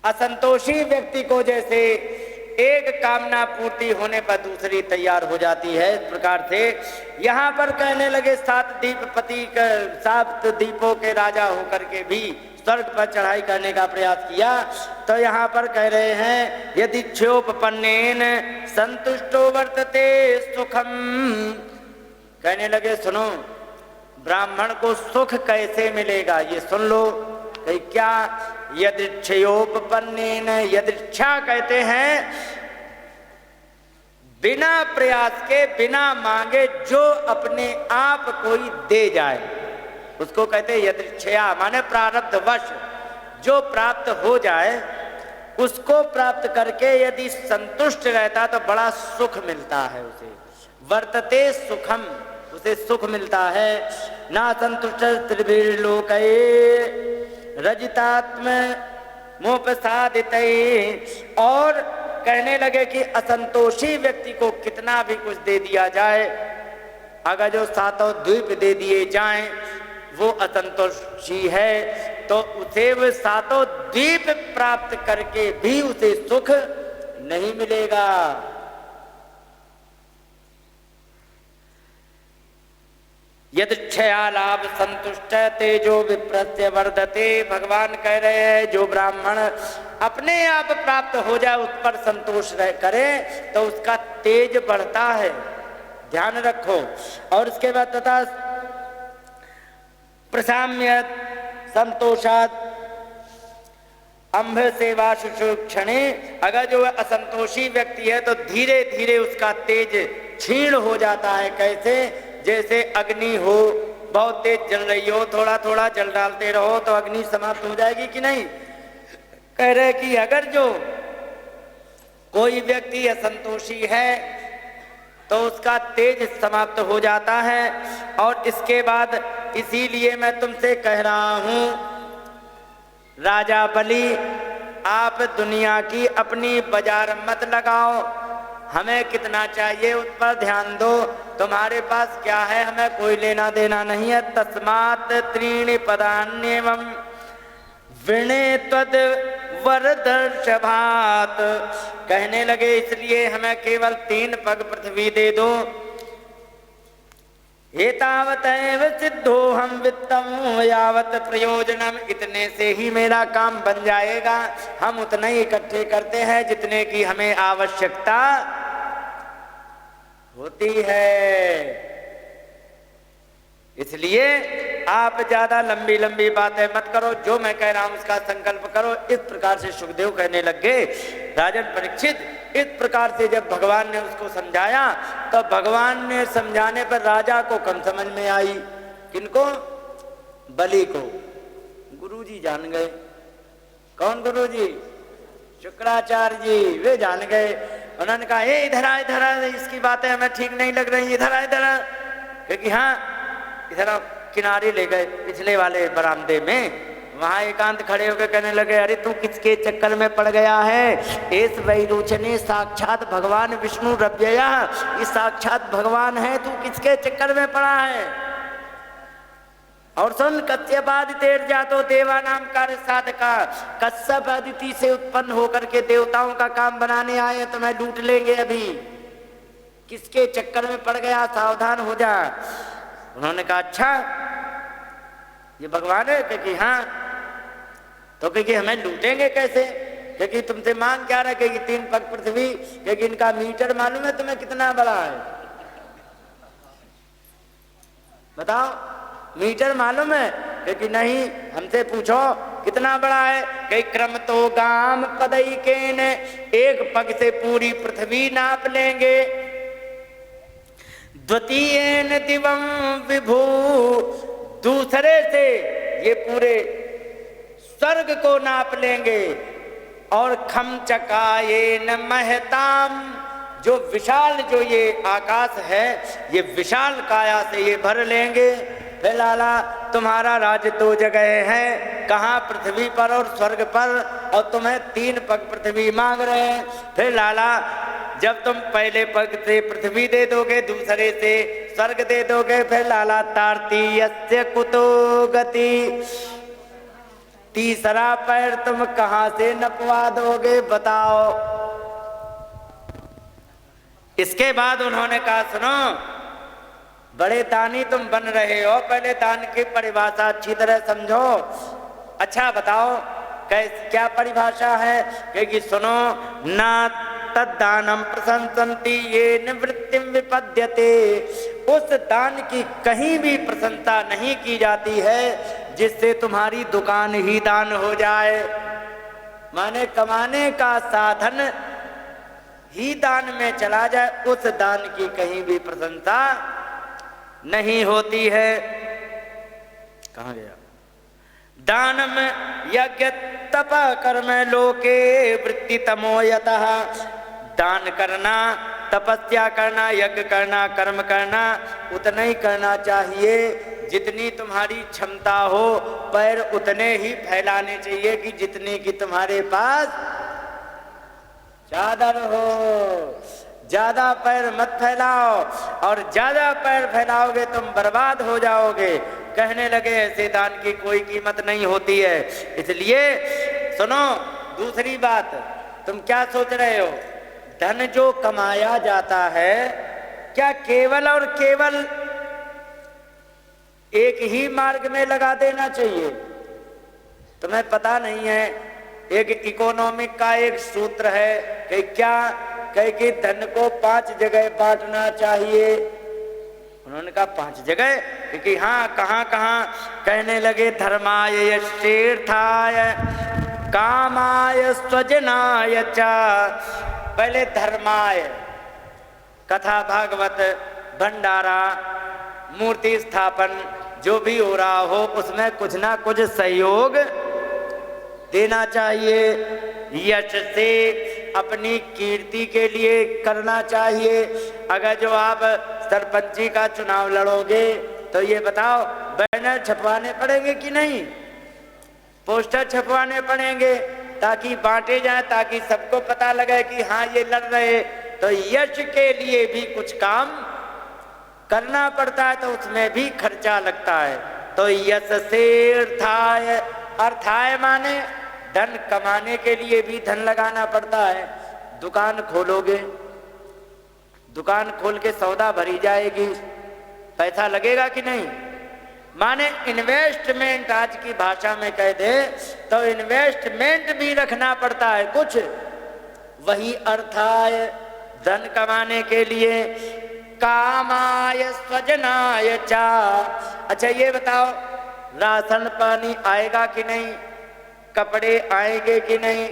Speaker 1: असंतोषी व्यक्ति को जैसे एक कामना पूर्ति होने पर दूसरी तैयार हो जाती है, इस प्रकार से यहाँ पर कहने लगे 7 द्वीपपति 7 द्वीपों के राजा होकर के भी स्वर्ग पर चढ़ाई करने का प्रयास किया। तो यहाँ पर कह रहे हैं, यदि क्षोपन्नेन संतुष्टो वर्तते सुखम। कहने लगे, सुनो, ब्राह्मण को सुख कैसे मिलेगा, ये सुन लो। कहीं क्या? यदृच्छयोपन्नेन, यदृच्छा कहते हैं बिना प्रयास के, बिना मांगे जो अपने आप कोई दे जाए, उसको कहते हैं यदृच्छया। माने प्रारब्धवश जो प्राप्त हो जाए, उसको प्राप्त करके यदि संतुष्ट रहता तो बड़ा सुख मिलता है उसे। वर्तते सुखम, उसे सुख मिलता है। ना संतुष्ट त्रिभिर्लोकये रजितात्म मोपसादितै। और कहने लगे कि असंतोषी व्यक्ति को कितना भी कुछ दे दिया जाए, अगर जो सातों द्वीप दे दिए जाएं, वो असंतोषी है तो उसे वो सातों द्वीप प्राप्त करके भी उसे सुख नहीं मिलेगा। यदि क्षया लाभ संतुष्ट तेजो विप्रस्य वर्धते। भगवान कह रहे हैं जो ब्राह्मण अपने आप प्राप्त हो जाए उस पर संतोष करे तो उसका तेज बढ़ता है, ध्यान रखो। और उसके बाद तथा प्रसाम्य संतोषाद अंभ सेवा शुश्रूषणे। अगर जो असंतोषी व्यक्ति है तो धीरे धीरे उसका तेज क्षीण हो जाता है। कैसे? जैसे अग्नि हो, बहुत तेज जल रही हो, थोड़ा थोड़ा जल डालते रहो तो अग्नि समाप्त हो जाएगी कि नहीं। कह रहे कि अगर जो कोई व्यक्ति असंतोषी है तो उसका तेज समाप्त हो जाता है। और इसके बाद इसीलिए मैं तुमसे कह रहा हूं राजा बलि, आप दुनिया की अपनी बाजार मत लगाओ, हमें कितना चाहिए उस पर ध्यान दो। तुम्हारे पास क्या है हमें कोई लेना देना नहीं है। तस्मात् त्रीणि पदान्येवं विणे त्वद वरदर्शभात। कहने लगे इसलिए हमें केवल 3 पग पृथ्वी दे दो। एतावतैव सिद्धोहम वित्तम यावत प्रयोजनम। इतने से ही मेरा काम बन जाएगा। हम उतना ही इकट्ठे करते हैं जितने की हमें आवश्यकता होती है। इसलिए आप ज्यादा लंबी लंबी बातें मत करो, जो मैं कह रहा हूं उसका संकल्प करो। इस प्रकार से सुखदेव कहने लगे। राजन परीक्षित, इस प्रकार से जब भगवान ने उसको समझाया तो भगवान ने समझाने पर राजा को कम समझ में आई। किनको? बलि को। गुरुजी जान गए। कौन गुरुजी? शुक्राचार्य जी, वे जान गए। उन्होंने कहा हे इधर आ, इधर आ, इसकी बातें हमें ठीक नहीं लग रही, इधर आ, इधर आ। क्योंकि हाँ इधर किनारे ले गए पिछले वाले बरामदे में। वहां एकांत खड़े होकर कहने लगे अरे तू किसके चक्कर में पड़ गया है? इस वैरोचने साक्षात भगवान विष्णु रव्यया, ये साक्षात भगवान है, तू किसके चक्कर में पड़ा है? और सुन, कश्यपादिते जातो देवानाम कार्य साधका। कश्यप अदिति से उत्पन्न होकर के देवताओं का काम बनाने आए, तुम्हें लूट लेंगे अभी। किसके चक्कर में पड़ गया, सावधान हो जा। उन्होंने कहा अच्छा ये भगवान है? क्योंकि हाँ। तो क्योंकि हमें लूटेंगे कैसे? क्योंकि तुमसे मांग क्या रहे? क्योंकि 3 पग पृथ्वी। क्योंकि इनका मीटर मालूम है तुम्हें कितना बड़ा है? बताओ, मीटर मालूम है? क्योंकि नहीं, हमसे पूछो कितना बड़ा है। कई क्रम तो गाम पदई के ने, 1 पग से पूरी पृथ्वी नाप लेंगे। द्वितीयेन दिवं विभू, दूसरे से ये पूरे स्वर्ग को नाप लेंगे। और खम चकायेन महताम, जो विशाल जो ये आकाश है ये विशाल काया से ये भर लेंगे। फिर लाला तुम्हारा राज्य 2 जगह है, कहाँ? पृथ्वी पर और स्वर्ग पर, और तुम्हें 3 पग पृथ्वी मांग रहे हैं। फिर लाला जब तुम पहले पग से पृथ्वी दे दोगे, दूसरे से स्वर्ग दे दोगे, फिर लाला तार्तीयस्य कुतो गति, तीसरा पैर तुम कहां से नपवा दोगे बताओ। इसके बाद उन्होंने कहा सुनो बड़े दानी तुम बन रहे हो, पहले दान की परिभाषा अच्छी तरह समझो। अच्छा बताओ क्या परिभाषा है? क्योंकि सुनो, ना तद्दानम प्रशंसन्ति ये निवृत्तिम विपद्यते, उस दान की कहीं भी प्रशंसा नहीं की जाती है जिससे तुम्हारी दुकान ही दान हो जाए। माने कमाने का साधन ही दान में चला जाए, उस दान की कहीं भी प्रशंसा नहीं होती है। कहाँ गया? दानम यज्ञ तप कर्म लोके वृत्ति तमोयतः। दान करना, तपस्या करना, यज्ञ करना, कर्म करना उतना ही करना चाहिए जितनी तुम्हारी क्षमता हो। पैर उतने ही फैलाने चाहिए कि जितने की तुम्हारे पास चादर हो। ज्यादा पैर मत फैलाओ, और ज्यादा पैर फैलाओगे तुम बर्बाद हो जाओगे। कहने लगे ऐसे दान की कोई कीमत नहीं होती है। इसलिए सुनो दूसरी बात, तुम क्या सोच रहे हो? धन जो कमाया जाता है क्या केवल और केवल एक ही मार्ग में लगा देना चाहिए? तुम्हें पता नहीं है, एक इकोनॉमिक का एक सूत्र है कि क्या कहे कि धन को 5 जगह बांटना चाहिए। उन्होंने कहा 5 जगह, क्योंकि हाँ कहाँ कहाँ कहने लगे धर्माय यशेर्थाय कामाय स्वजनाय च। पहले धर्माय, कथा भागवत भंडारा मूर्ति स्थापन जो भी हो रहा हो उसमें कुछ ना कुछ सहयोग देना चाहिए। यश से अपनी कीर्ति के लिए करना चाहिए। अगर जो आप सरपंची का चुनाव लड़ोगे तो ये बताओ बैनर छपवाने पड़ेंगे कि नहीं? पोस्टर छपवाने पड़ेंगे ताकि बांटे जाए, ताकि सबको पता लगे कि हाँ ये लड़ रहे। तो यश के लिए भी कुछ काम करना पड़ता है, तो उसमें भी खर्चा लगता है। तो यश से अर्थाय, अर्थाय माने धन कमाने के लिए भी धन लगाना पड़ता है। दुकान खोलोगे, दुकान खोल के सौदा भरी जाएगी, पैसा लगेगा कि नहीं? माने इन्वेस्टमेंट, आज की भाषा में कह दे तो इन्वेस्टमेंट भी रखना पड़ता है कुछ। वही अर्थाय धन कमाने के लिए। कामाय स्वजनाय चा। अच्छा ये बताओ राशन पानी आएगा कि नहीं? कपड़े आएंगे कि नहीं?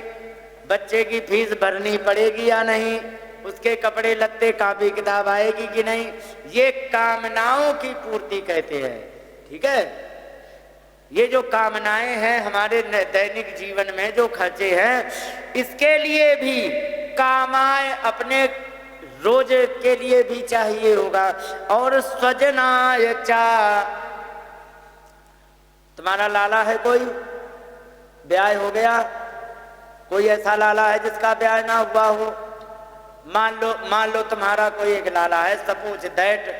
Speaker 1: बच्चे की फीस भरनी पड़ेगी या नहीं? उसके कपड़े लत्ते कापी किताब आएगी कि नहीं? ये कामनाओं की पूर्ति कहते हैं। ठीक है, ये जो कामनाएं हैं हमारे दैनिक जीवन में जो खर्चे हैं, इसके लिए भी कामाय अपने रोज के लिए भी चाहिए होगा। और स्वजनाय चा, तुम्हारा लाला है कोई, ब्याह हो गया, कोई ऐसा लाला है जिसका ब्याह ना हुआ हो? मान लो तुम्हारा कोई एक लाला है, सपोज दैट,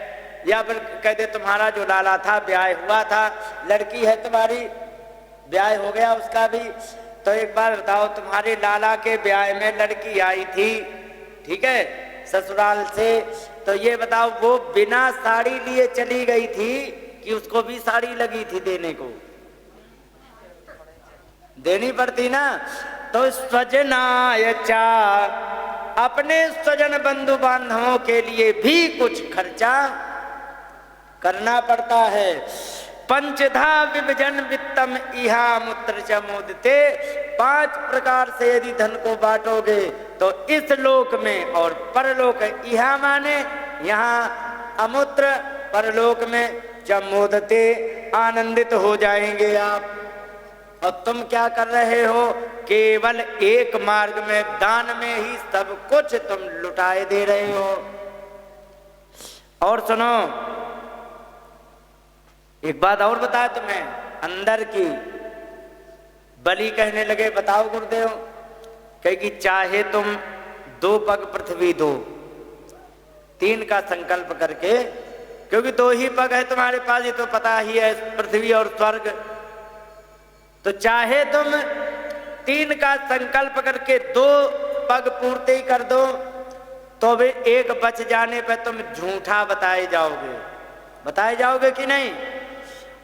Speaker 1: या फिर कह दे तुम्हारा जो लाला था ब्याह हुआ था, लड़की है तुम्हारी, ब्याह हो गया उसका भी। तो एक बार बताओ तुम्हारे लाला के ब्याह में लड़की आई थी, ठीक है, ससुराल से, तो ये बताओ वो बिना साड़ी लिए चली गई थी कि उसको भी साड़ी लगी थी देने को? देनी पड़ती ना। तो स्वजनाय चा, अपने स्वजन बंधु बांधवों के लिए भी कुछ खर्चा करना पड़ता है। पंचधा विभजन वित्तम इहा मूत्र च मोदते। 5 प्रकार से यदि धन को बांटोगे तो इस लोक में और परलोक, इहा माने यहाँ अमूत्र, परलोक में च मोदते आनंदित हो जाएंगे आप। और तुम क्या कर रहे हो? केवल एक मार्ग में, दान में ही सब कुछ तुम लुटाए दे रहे हो। और सुनो एक बात और बताया तुम्हें अंदर की। बलि कहने लगे बताओ गुरुदेव, कहे कि चाहे तुम 2 पग पृथ्वी दो, 3 का संकल्प करके, क्योंकि 2 ही पग है तुम्हारे पास, ये तो पता ही है, पृथ्वी और स्वर्ग। तो चाहे तुम 3 का संकल्प करके 2 पग पूर्ति कर दो, तो भी एक बच जाने पर तुम झूठा बताए जाओगे कि नहीं?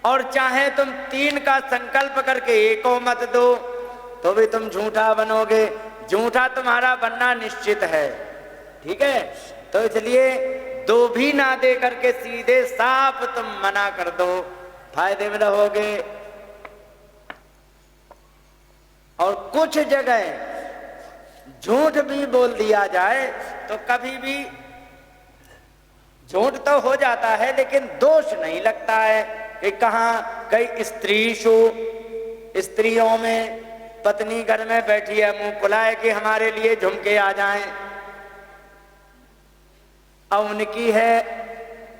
Speaker 1: और चाहे तुम 3 का संकल्प करके 1 मत दो, तो भी तुम झूठा बनोगे। झूठा तुम्हारा बनना निश्चित है, ठीक है? तो इसलिए 2 भी ना दे करके सीधे साफ तुम मना कर दो, फायदे में रहोगे। और कुछ जगह झूठ भी बोल दिया जाए तो कभी भी झूठ तो हो जाता है, लेकिन दोष नहीं लगता है कि कहाँ कई स्त्रीषु स्त्रियों में पत्नी घर में बैठी है, मुंह फुलाए कि हमारे लिए झुमके आ जाएं, और उनकी है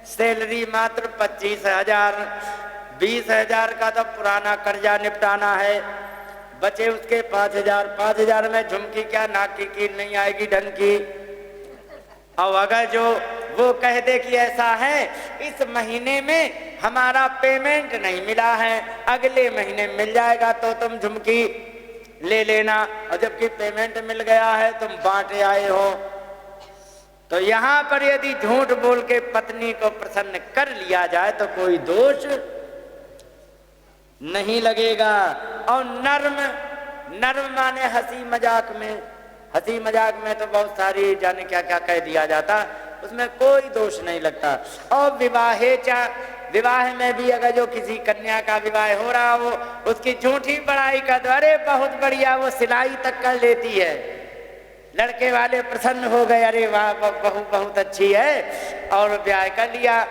Speaker 1: सैलरी मात्र 25,000, 20,000 का तो पुराना कर्जा निपटाना है, बचे उसके 5,000। 5,000 में झुमकी क्या, नाक की कील नहीं आएगी ढंग की। और अगर जो वो कह दे कि ऐसा है, इस महीने में हमारा पेमेंट नहीं मिला है, अगले महीने मिल जाएगा तो तुम झुमकी ले लेना, और जबकि पेमेंट मिल गया है तुम बांटे आए हो। तो यहाँ पर यदि झूठ बोल के पत्नी को प्रसन्न कर लिया जाए तो कोई दोष नहीं लगेगा। और नर्म माने हंसी मजाक में, हंसी मजाक में तो बहुत सारी जाने क्या क्या कह दिया जाता, उसमें कोई दोष नहीं लगता। और विवाह में भी अगर जो किसी कन्या का विवाह हो रहा हो, उसकी झूठी बड़ाई का दो, अरे बहुत बढ़िया, वो सिलाई तक कर लेती है, लड़के वाले प्रसन्न हो गए, अरे वाह बहू बहुत अच्छी है, और ब्याह कर लिया।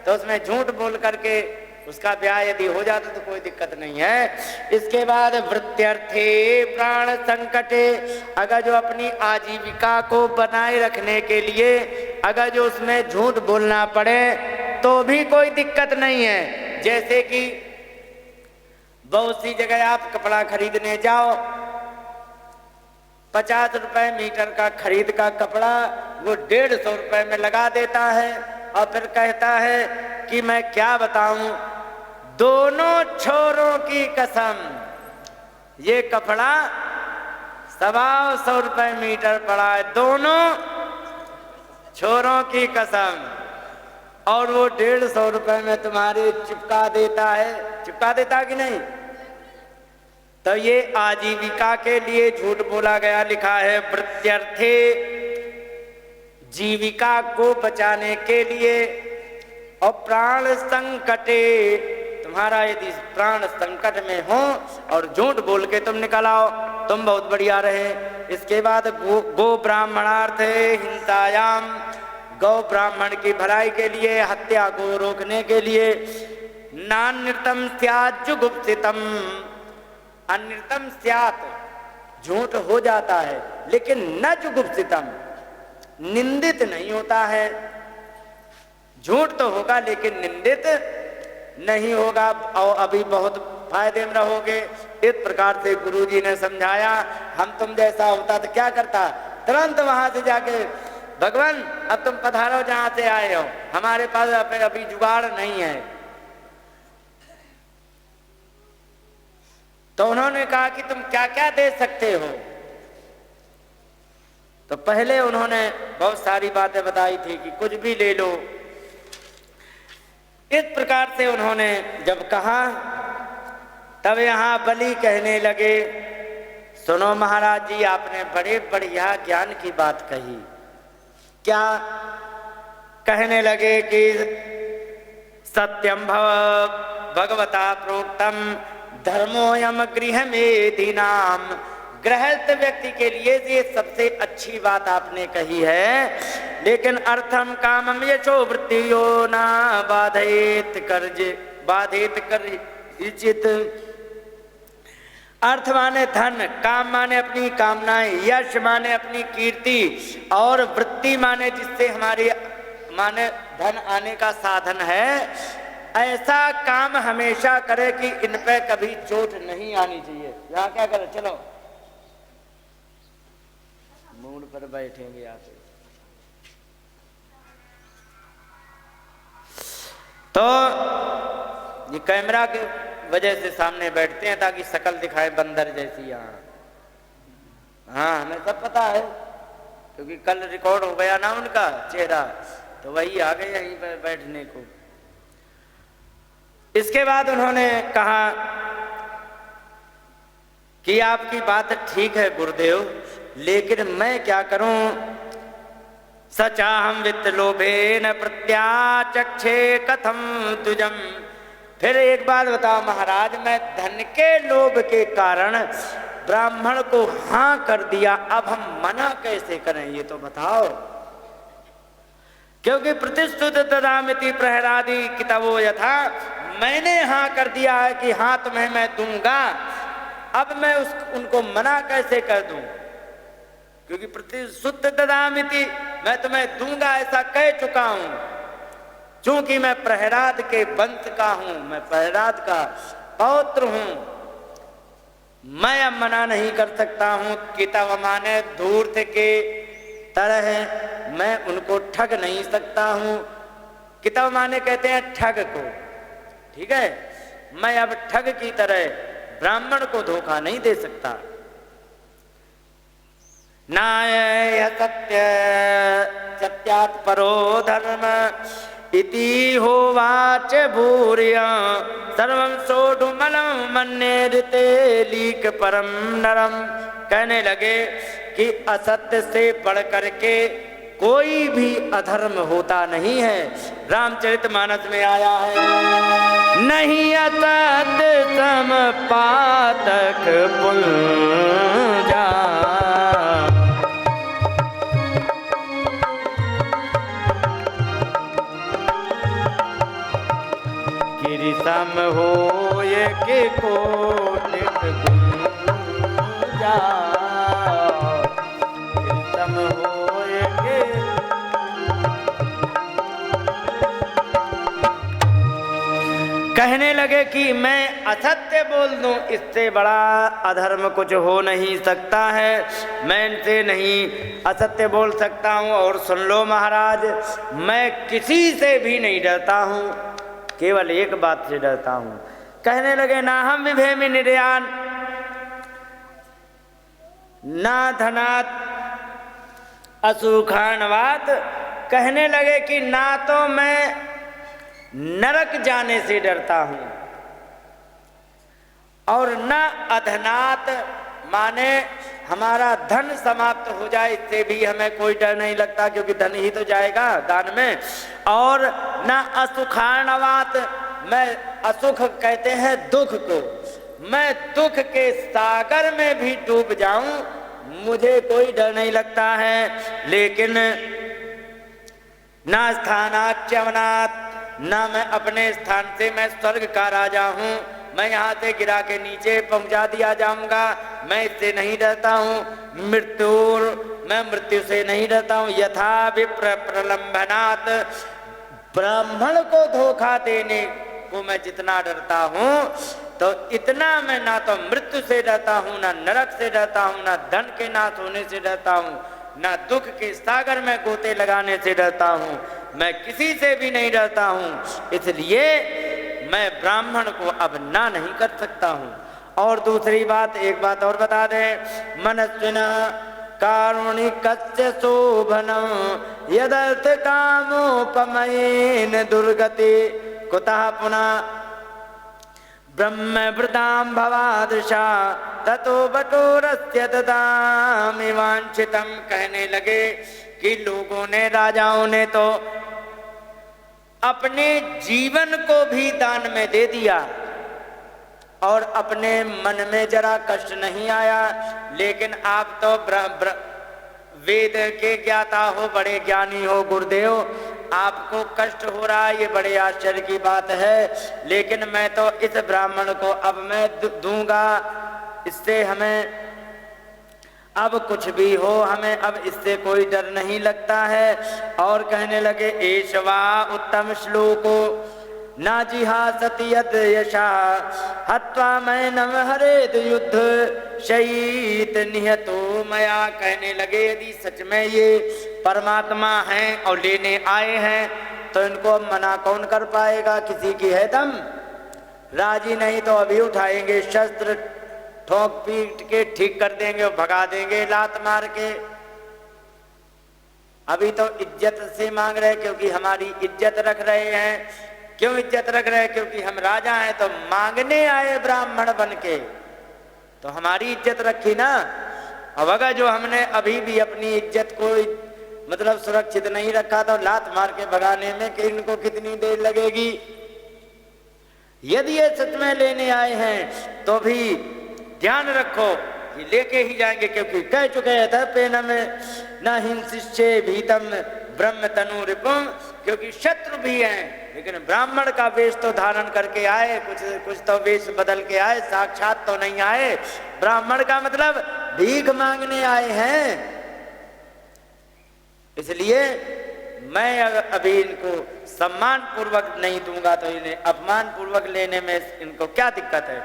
Speaker 1: तो उसमें झूठ बोल करके उसका ब्याह यदि हो जाता तो कोई दिक्कत नहीं है। इसके बाद वृत्त्यर्थे प्राण संकटे, अगर जो अपनी आजीविका को बनाए रखने के लिए अगर जो उसमें झूठ बोलना पड़े तो भी कोई दिक्कत नहीं है। जैसे कि बहुत सी जगह आप कपड़ा खरीदने जाओ, 50 रुपए मीटर का खरीद का कपड़ा वो 150 रुपए में लगा देता है, और फिर कहता है कि मैं क्या बताऊं, दोनों छोरों की कसम ये कपड़ा 125 रुपए मीटर पड़ा है, दोनों छोरों की कसम, और वो 150 रुपए में तुम्हारे चिपका देता कि नहीं। तो ये आजीविका के लिए झूठ बोला गया, लिखा है वृत्त्यर्थे, जीविका को बचाने के लिए। और प्राण संकटे, तुम्हारा यदि प्राण संकट में हो और झूठ बोल के तुम निकल आओ, तुम बहुत बढ़िया रहे। इसके बाद गो ब्राह्मणार्थे हिंसायाम, गौ ब्राह्मण की भलाई के लिए, हत्या को रोकने के लिए। नान्यतम स्यात् जुगुप्सितम, अन्यतम स्यात्, झूठ हो जाता है लेकिन न जुगुप्सितम, निंदित नहीं होता है। झूठ तो होगा लेकिन निंदित नहीं होगा, और अभी बहुत फायदे में रहोगे। इस प्रकार से गुरुजी ने समझाया। हम तुम जैसा होता तो क्या करता, तुरंत वहां से जाके भगवान अब तुम पधारो जहां से आए हो, हमारे पास अभी जुगाड़ नहीं है। तो उन्होंने कहा कि तुम क्या क्या दे सकते हो। तो पहले उन्होंने बहुत सारी बातें बताई थी कि कुछ भी ले लो। इस प्रकार से उन्होंने जब कहा तब यहाँ बलि कहने लगे, सुनो महाराज जी, आपने बड़े बढ़िया ज्ञान की बात कही। क्या कहने लगे कि सत्यम भगवता प्रोक्तम धर्मोयम गृह में दीनाम, गृहस्थ व्यक्ति के लिए ये सबसे अच्छी बात आपने कही है। लेकिन अर्थम कामम यशो वृत्तियो ना बाधित कर इचित। अर्थ माने धन, काम माने अपनी कामनाएं, यश माने अपनी कीर्ति, और वृत्ति माने जिससे हमारे माने धन आने का साधन है। ऐसा काम हमेशा करे कि इन पे कभी चोट नहीं आनी चाहिए। यहाँ क्या करें, चलो मूड पर बैठेंगे आप। तो ये कैमरा के वजह से सामने बैठते हैं ताकि शकल दिखाए बंदर जैसी। यहाँ हाँ हमें सब पता है, क्योंकि कल रिकॉर्ड हो गया ना उनका चेहरा, तो वही आ गए यहीं पर बैठने को। इसके बाद उन्होंने कहा कि आपकी बात ठीक है गुरुदेव, लेकिन मैं क्या करूं। सचाहम वित्त लोभेन प्रत्याचक्षे कथम तुजम। फिर एक बात बताओ महाराज, मैं धन के लोभ के कारण ब्राह्मण को हाँ कर दिया, अब हम मना कैसे करें ये तो बताओ। क्योंकि प्रतिष्ठित ददामिति प्रहरादि किताबो यथा, मैंने हाँ कर दिया है कि हाँ तुम्हें मैं दूंगा, अब मैं उनको मना कैसे कर दूं, क्योंकि प्रतिश्रुत ददामिति, मैं तुम्हें दूंगा ऐसा कह चुका हूं। चूंकि मैं प्रहलाद के वंश का हूं, मैं प्रहलाद का पौत्र हूं, मैं अब मना नहीं कर सकता हूं। कितव माने धूर्त के तरह, मैं उनको ठग नहीं सकता हूं। कितव माने कहते हैं ठग को, ठीक है। मैं अब ठग की तरह ब्राह्मण को धोखा नहीं दे सकता। नाय सत्य सत्यात् परो धर्म इति होवाच भूरिया सर्वं सोढ़ुमलं मन्येरते लीक परम नरम। कहने लगे कि असत्य से बढ़ करके कोई भी अधर्म होता नहीं है। रामचरितमानस में आया है, नहीं असत्य सम पातक पुंजा, सम होए के कोटित गुंजा, सम होए के। कहने लगे कि मैं असत्य बोल दूं, इससे बड़ा अधर्म कुछ हो नहीं सकता है, मैं इनसे नहीं असत्य बोल सकता हूं। और सुन लो महाराज, मैं किसी से भी नहीं डरता हूं, केवल एक बात से डरता हूं। कहने लगे ना हम विभेमि निर्यान ना धनात असुखाणवात। कहने लगे कि ना तो मैं नरक जाने से डरता हूं और न अधनात माने हमारा धन समाप्त हो जाए, इससे भी हमें कोई डर नहीं लगता, क्योंकि धन ही तो जाएगा दान में। और न असुखाणवात, मैं असुख कहते हैं दुख को, मैं दुख के सागर में भी डूब जाऊं, मुझे कोई डर नहीं लगता है। लेकिन ना स्थानाच्यवनात्, ना मैं अपने स्थान से, मैं स्वर्ग का राजा हूं, मैं यहाँ से गिरा के नीचे पहुंचा दिया जाऊंगा, मैं इससे नहीं डरता हूँ। मृत्यु, मैं मृत्यु से नहीं डरता हूँ। यथा विप्र प्रलंबनात्, ब्राह्मण को धोखा देने को मैं जितना डरता हूँ, तो इतना मैं ना तो मृत्यु से डरता हूँ, ना नरक से डरता हूँ, ना धन के नाश होने से डरता हूँ, ना दुख के सागर में गोते लगाने से डरता हूँ, मैं किसी से भी नहीं डरता हूँ। इसलिए मैं ब्राह्मण को अब ना नहीं कर सकता हूँ। और दूसरी बात, एक बात और बता दें, मनस्विना कारुणिकस्य शोभनं यदर्थ कामोपमयेन दुर्गति कुतः पुनः ब्रह्मवृतां भवादृशा ततो बटोरस्य ददामि वांछितम्। कहने लगे कि लोगों ने, राजाओं ने तो अपने जीवन को भी दान में दे दिया और अपने मन में जरा कष्ट नहीं आया, लेकिन आप तो वेद के ज्ञाता हो, बड़े ज्ञानी हो गुरुदेव, आपको कष्ट हो रहा है, ये बड़े आश्चर्य की बात है। लेकिन मैं तो इस ब्राह्मण को अब मैं दूंगा, इससे हमें अब कुछ भी हो, हमें अब इससे कोई डर नहीं लगता है। और कहने लगे एषवा उत्तम श्लोको ना जिहासति यद यशा हत्वा मैनम हरेद युद्ध शहीद निहतो मया। कहने लगे यदि सच में ये परमात्मा हैं और लेने आए हैं तो इनको मना कौन कर पाएगा। किसी की है दम, राजी नहीं तो अभी उठाएंगे शस्त्र, ठोक पीट के ठीक कर देंगे और भगा देंगे लात मार के। अभी तो इज्जत से मांग रहे, क्योंकि हमारी इज्जत रख रहे हैं। क्यों इज्जत रख रहे हैं? क्योंकि हम राजा हैं, तो मांगने आए ब्राह्मण बन के, तो हमारी इज्जत रखी ना। अब अगर जो हमने अभी भी अपनी इज्जत को मतलब सुरक्षित नहीं रखा तो लात मार के भगाने में कि इनको कितनी देर लगेगी। यदि ये सच में लेने आए हैं तो भी ध्यान रखो कि लेके ही जाएंगे, क्योंकि कह चुके हैं दर्पेन में न हिंसिष्ये भीतम ब्रह्म तनु रिपुम, क्योंकि शत्रु भी हैं, लेकिन ब्राह्मण का वेश तो धारण करके आए, कुछ तो वेश बदल के आए, साक्षात तो नहीं आए। ब्राह्मण का मतलब भीख मांगने आए हैं। इसलिए मैं अभी इनको सम्मान पूर्वक नहीं दूंगा तो इन्हें अपमान पूर्वक लेने में इनको क्या दिक्कत है।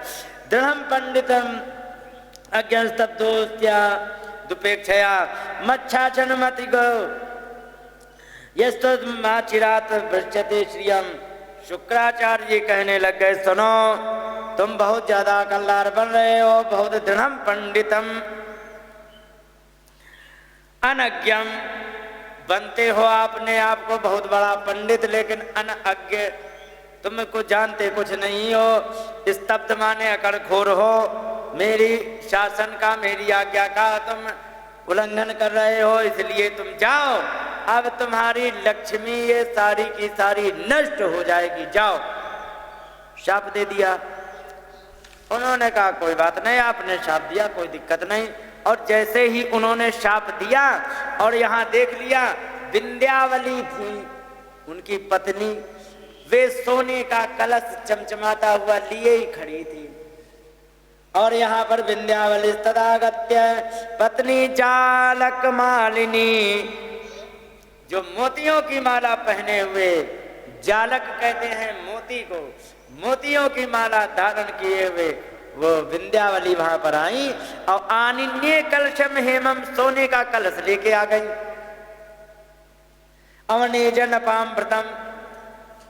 Speaker 1: दृढ़ पंडितम अज्ञस्तब्धोस्त्या दुपेक्षया मच्छाचन मति गो यस्तो माचिरात भ्रष्यते श्रियम। शुक्राचार्य जी कहने लग गए, सुनो तुम बहुत ज्यादा कल्लार बन रहे हो, बहुत दृढ़ पंडितम, अनज्ञम बनते हो आपने आपको बहुत बड़ा पंडित, लेकिन अनअज्ञ, तुम कुछ जानते कुछ नहीं हो। स्तब्ध माने अकड़खोर हो, मेरी शासन का, मेरी आज्ञा का तुम उल्लंघन कर रहे हो, इसलिए तुम जाओ, अब तुम्हारी लक्ष्मी ये सारी की सारी नष्ट हो जाएगी, जाओ। शाप दे दिया। उन्होंने कहा कोई बात नहीं, आपने शाप दिया कोई दिक्कत नहीं। और जैसे ही उन्होंने शाप दिया और यहाँ देख लिया विंध्यावली थी उनकी पत्नी, वे सोने का कलश चमचमाता हुआ लिए ही खड़ी थी। और यहाँ पर विंध्यावली तदागत्य पत्नी जालक मालिनी, जो मोतियों की माला पहने हुए, जालक कहते हैं मोती को, मोतियों की माला धारण किए हुए वो विंध्यावली वहां पर आई और आनिन्ये कलशम हेमम, सोने का कलश लेके आ गई। अवनेजन अपामृतम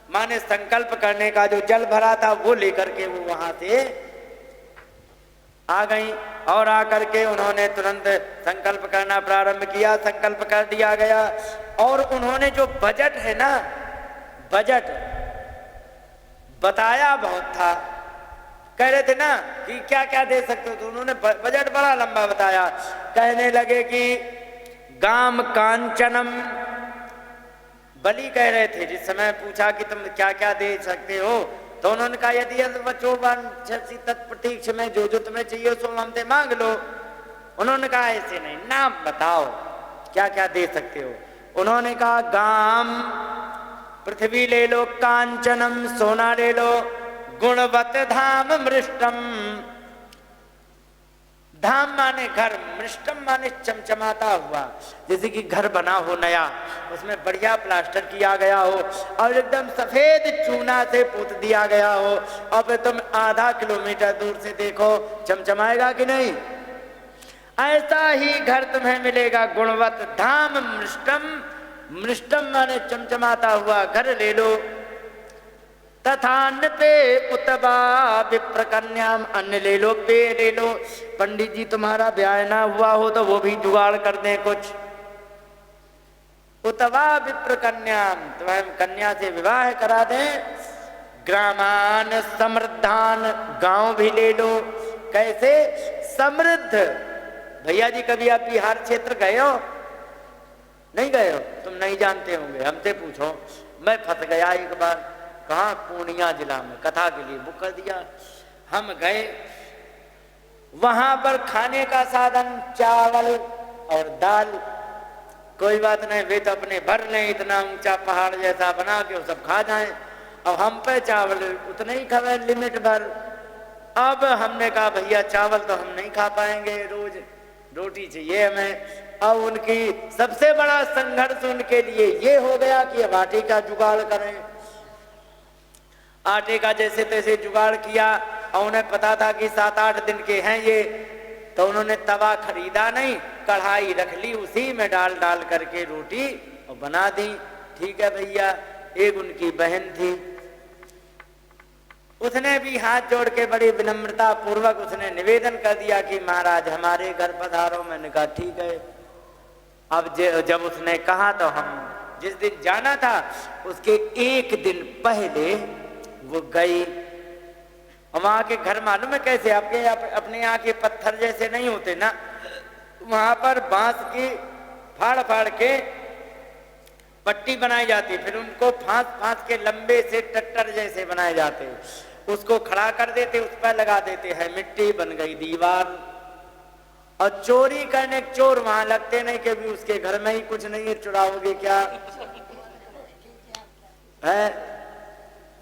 Speaker 1: माने संकल्प करने का जो जल भरा था वो लेकर के वो वहां से आ गई। और आकर के उन्होंने तुरंत संकल्प करना प्रारंभ किया, संकल्प कर दिया गया। और उन्होंने जो बजट है ना, बजट बताया बहुत था, कह रहे थे ना कि क्या क्या दे सकते हो, तो उन्होंने बजट बड़ा लंबा बताया। कहने लगे कि गाम कांचनम, बलि कह रहे थे, जिस समय पूछा कि तुम क्या क्या दे सकते हो, तो उन्होंने कहा यदि तत्प्रतीक्ष में जो जो तुम्हें चाहिए सो हमसे मांग लो। उन्होंने कहा ऐसे नहीं, नाम बताओ क्या क्या दे सकते हो। उन्होंने कहा गाम पृथ्वी ले लो, कांचनम सोना ले लो, गुणवत धाम मृष्टम, धाम माने घर, मृष्टम माने चमचमाता हुआ, जैसे कि घर बना हो नया, उसमें बढ़िया प्लास्टर किया गया हो और एकदम सफेद चूना से पोत दिया गया हो, और फिर तुम आधा किलोमीटर दूर से देखो चमचमाएगा कि नहीं। ऐसा ही घर तुम्हें मिलेगा, गुणवत धाम मृष्टम, मृष्टम माने चमचमाता हुआ घर ले लो। तथा पे उतबा विप्र कन्याम, अन्न ले लो, पेय ले लो, पंडित जी तुम्हारा ब्याह ना हुआ हो तो वो भी जुगाड़ कर दें कुछ। उतबा विप्र कन्याम, तुम्हें कन्या से विवाह करा दें। ग्रामान समृद्धान, गांव भी ले लो। कैसे समृद्ध? भैया जी कभी आप बिहार क्षेत्र गए हो? नहीं गए हो? तुम नहीं जानते होंगे, हमसे पूछो। मैं फंस गया एक बार, कहाँ, पूर्णिया जिला में, कथा के लिए बुक कर दिया। हम गए, वहां पर खाने का साधन चावल और दाल, कोई बात नहीं, वे तो अपने भर लें, इतना ऊंचा पहाड़ जैसा बना के वो सब खा जाएं, और हम पे चावल उतना ही खावे लिमिट भर। अब हमने कहा भैया चावल तो हम नहीं खा पाएंगे, रोज रोटी चाहिए हमें। अब उनकी सबसे बड़ा संघर्ष उनके लिए ये हो गया कि अब आटे का जुगाड़ करें। आटे का जैसे तैसे जुगाड़ किया, और उन्हें पता था कि 7-8 दिन के हैं ये, तो उन्होंने तवा खरीदा नहीं, कढ़ाई रख ली, उसी में डाल डाल करके रोटी और बना दी। ठीक है भैया। एक उनकी बहन थी, उसने भी हाथ जोड़ के बड़ी विनम्रता पूर्वक उसने निवेदन कर दिया कि महाराज हमारे घर पधारो। मैंने कहा ठीक है। अब जब उसने कहा तो हम जिस दिन जाना था उसके एक दिन पहले वो गई। वहां के घर मालूम है कैसे, आपके अपने यहाँ के पत्थर जैसे नहीं होते ना, वहां पर बांस की फाड़ फाड़ के पट्टी बनाई जाती, फिर उनको फांस फांस के लंबे से टट्टर जैसे बनाए जाते, उसको खड़ा कर देते, उस पर लगा देते हैं, मिट्टी बन गई दीवार। और चोरी करने चोर वहां लगते नहीं कि भी उसके घर में ही कुछ नहीं है, चुराओगे क्या है?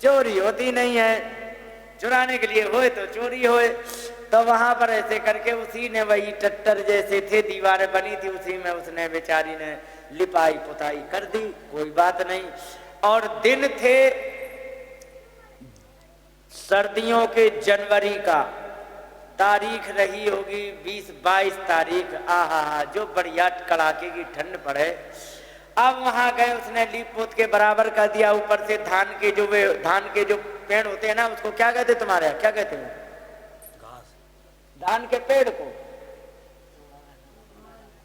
Speaker 1: चोरी होती नहीं है, चुराने के लिए होए तो चोरी होए। तो वहां पर ऐसे करके उसी ने वही टट्टर जैसे थे, दीवारें बनी थी, उसी में उसने बेचारी ने लिपाई पुताई कर दी, कोई बात नहीं। और दिन थे सर्दियों के जनवरी का, तारीख रही होगी 20-22 तारीख। आहा, जो बढ़िया कड़ाके की ठंड पड़े। अब वहां गए, उसने लीप पोत के बराबर कर दिया। ऊपर से धान के जो पेड़ होते हैं ना, उसको क्या कहते तुम्हारे यहाँ, क्या कहते हैं? घास। धान के पेड़ को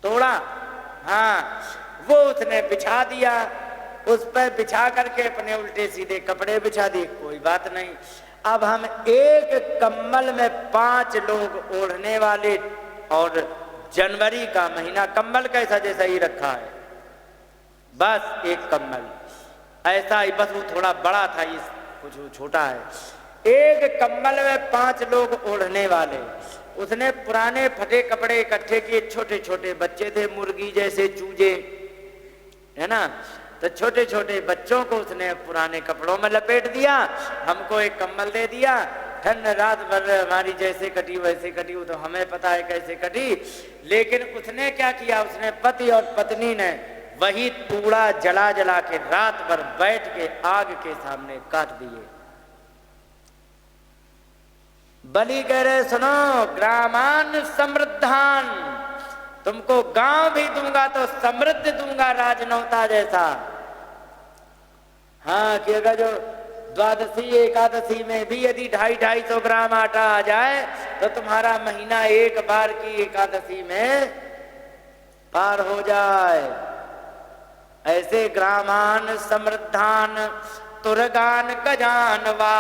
Speaker 1: तोड़ा, हाँ, वो उसने बिछा दिया। उस पर बिछा करके अपने उल्टे सीधे कपड़े बिछा दिए, कोई बात नहीं। अब हम एक कंबल में 5 लोग ओढ़ने वाले, और जनवरी का महीना, कंबल कैसा जैसा ही रखा है, बस एक कंबल ऐसा ही, बस वो थोड़ा बड़ा था, इस कुछ छोटा है। एक कंबल में 5 लोग ओढ़ने वाले। उसने पुराने फटे कपड़े इकट्ठे किए, छोटे छोटे बच्चे थे, मुर्गी जैसे चूजे, है ना, तो छोटे छोटे बच्चों को उसने पुराने कपड़ों में लपेट दिया, हमको एक कंबल दे दिया। ठंड रात भर हमारी जैसे कटी वैसे कटी, वो तो हमें पता है कैसे कटी। लेकिन उसने क्या किया, उसने पति और पत्नी ने वही तूड़ा जला जला के रात भर बैठ के आग के सामने काट दिए। बलि कह रहे, सुनो, ग्रामान समृद्धान, तुमको गांव भी दूंगा तो समृद्ध दूंगा, राजनौता जैसा। हाँ, कि अगर जो द्वादशी एकादशी में भी यदि 250-250 ग्राम आटा आ जाए तो तुम्हारा महीना एक बार की एकादशी में पार हो जाए। ऐसे ग्रामान समृद्धान तुरगान गजानवा,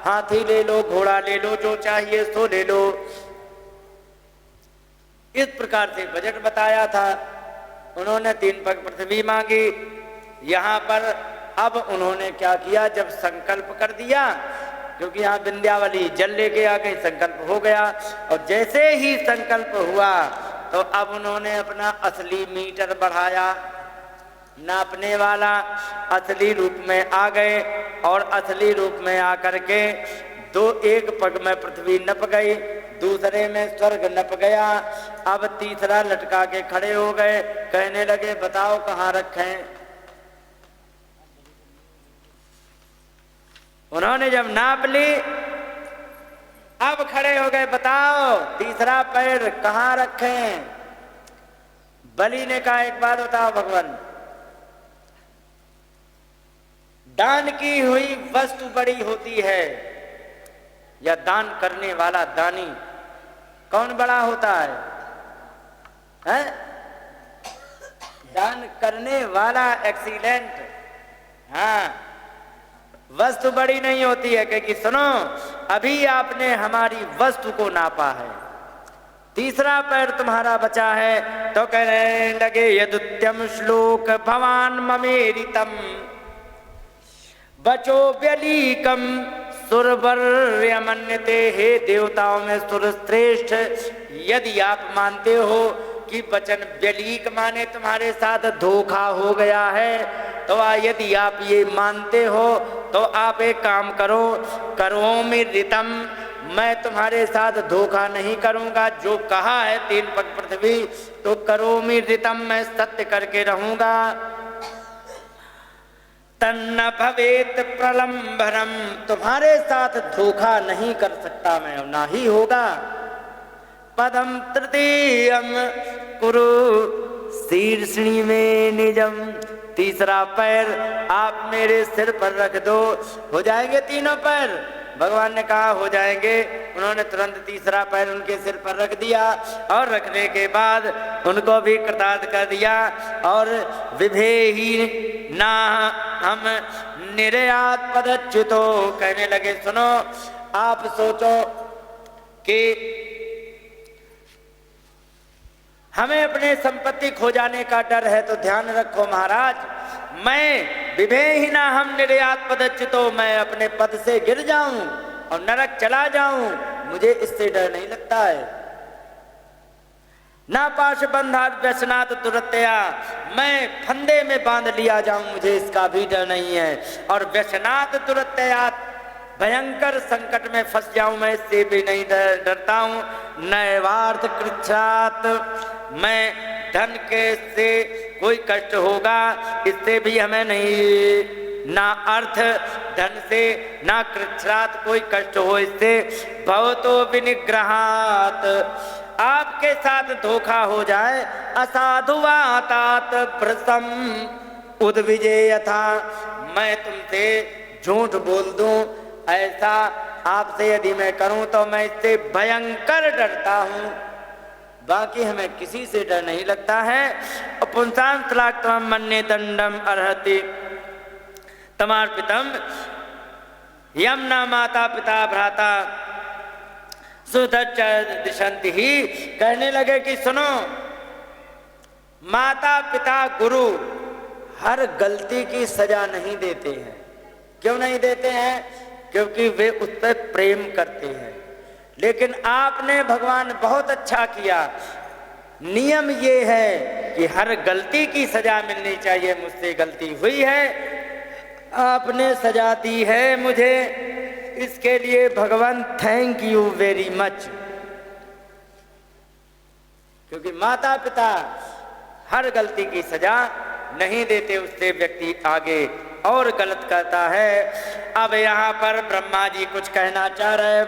Speaker 1: हाथी ले लो, घोड़ा ले लो, जो चाहिए सो ले लो। इस प्रकार से बजट बताया था। उन्होंने 3 पग पृथ्वी मांगी। यहाँ पर अब उन्होंने क्या किया, जब संकल्प कर दिया, क्योंकि यहाँ विंध्यावली जल लेके आ गई, संकल्प हो गया। और जैसे ही संकल्प हुआ तो अब उन्होंने अपना असली मीटर बढ़ाया, नापने वाला असली रूप में आ गए। और असली रूप में आकर के एक पग में पृथ्वी नप गई, दूसरे में स्वर्ग नप गया। अब तीसरा लटका के खड़े हो गए, कहने लगे बताओ कहाँ रखें। उन्होंने जब नाप ली, अब खड़े हो गए, बताओ तीसरा पैर कहाँ रखें। बलि ने कहा एक बात बताओ भगवान, दान की हुई वस्तु बड़ी होती है या दान करने वाला दानी, कौन बड़ा होता है? हैं? दान करने वाला एक्सीलेंट। हाँ, वस्तु बड़ी नहीं होती है, क्योंकि सुनो, अभी आपने हमारी वस्तु को नापा है, तीसरा पैर तुम्हारा बचा है। तो कहने लगे यदुत्यम श्लोक भवान ममेरितम बचो व्यलीकम सुरवर्यमन्यते। हे देवताओं में सुरश्रेष्ठ, यदि आप मानते हो कि वचन व्यलीक माने तुम्हारे साथ धोखा हो गया है, तो यदि आप ये मानते हो तो आप एक काम करो, करोमि ऋतम, मैं तुम्हारे साथ धोखा नहीं करूंगा। जो कहा है 3 पग पृथ्वी, तो करोमि ऋतम, मैं सत्य करके रहूंगा। तन्न भवेत प्रलंबनम, तुम्हारे साथ धोखा नहीं कर सकता मैं, ना ही होगा। पदम तृतीयम कुरु शीर्षणी में निजम, तीसरा पैर आप मेरे सिर पर रख दो। हो जाएंगे तीनों पैर? भगवान ने कहा हो जाएंगे। उन्होंने तुरंत तीसरा पैर उनके सिर पर रख दिया, और रखने के बाद उनको भी कृतार्थ कर दिया। और विभेही ना हम निर्यात पदच्युतो, कहने लगे सुनो, आप सोचो कि हमें अपने संपत्ति खो जाने का डर है, तो ध्यान रखो महाराज, मैं विभेहिना हम निर्यात पदच्युतो, मैं अपने पद से गिर जाऊं और नरक चला जाऊं, मुझे इससे डर नहीं लगता है। ना पाश बंधा व्यसनात् दुरत्यया, मैं फंदे में बांध लिया जाऊं मुझे इसका भी डर नहीं है, और व्यसनात् दुरत्यया भयंकर संकट में फंस जाऊं मैं इससे भी नहीं डरता हूं। नैवार्थ कृच्छ्रात्, मैं धन के से कोई कष्ट होगा इससे भी हमें नहीं, ना अर्थ धन से ना कृच्छ्रात् कोई कष्ट हो इससे। भवतो विनिग्रहात्, आपके साथ धोखा हो जाए, असाधुवातात भ्रसम उद्विजेयथा, मैं तुमसे झूठ बोल दूं ऐसा आपसे यदि मैं करूं तो मैं इससे भयंकर डरता हूं, बाकी हमें किसी से डर नहीं लगता है। पुंसां तलाक्तम मन्ये दंडम अर्हति तमार्पितम यम न माता पिता भ्राता सुधच्च दिशंति ही। कहने लगे कि सुनो, माता पिता गुरु हर गलती की सजा नहीं देते हैं। क्यों नहीं देते हैं? क्योंकि वे उस पर प्रेम करते हैं। लेकिन आपने भगवान बहुत अच्छा किया, नियम ये है कि हर गलती की सजा मिलनी चाहिए, मुझसे गलती हुई है, आपने सजा दी है मुझे, इसके लिए भगवान थैंक यू वेरी मच। क्योंकि माता पिता हर गलती की सजा नहीं देते, उससे व्यक्ति आगे और गलत करता है। अब यहाँ पर ब्रह्मा जी कुछ कहना चाह रहे हैं।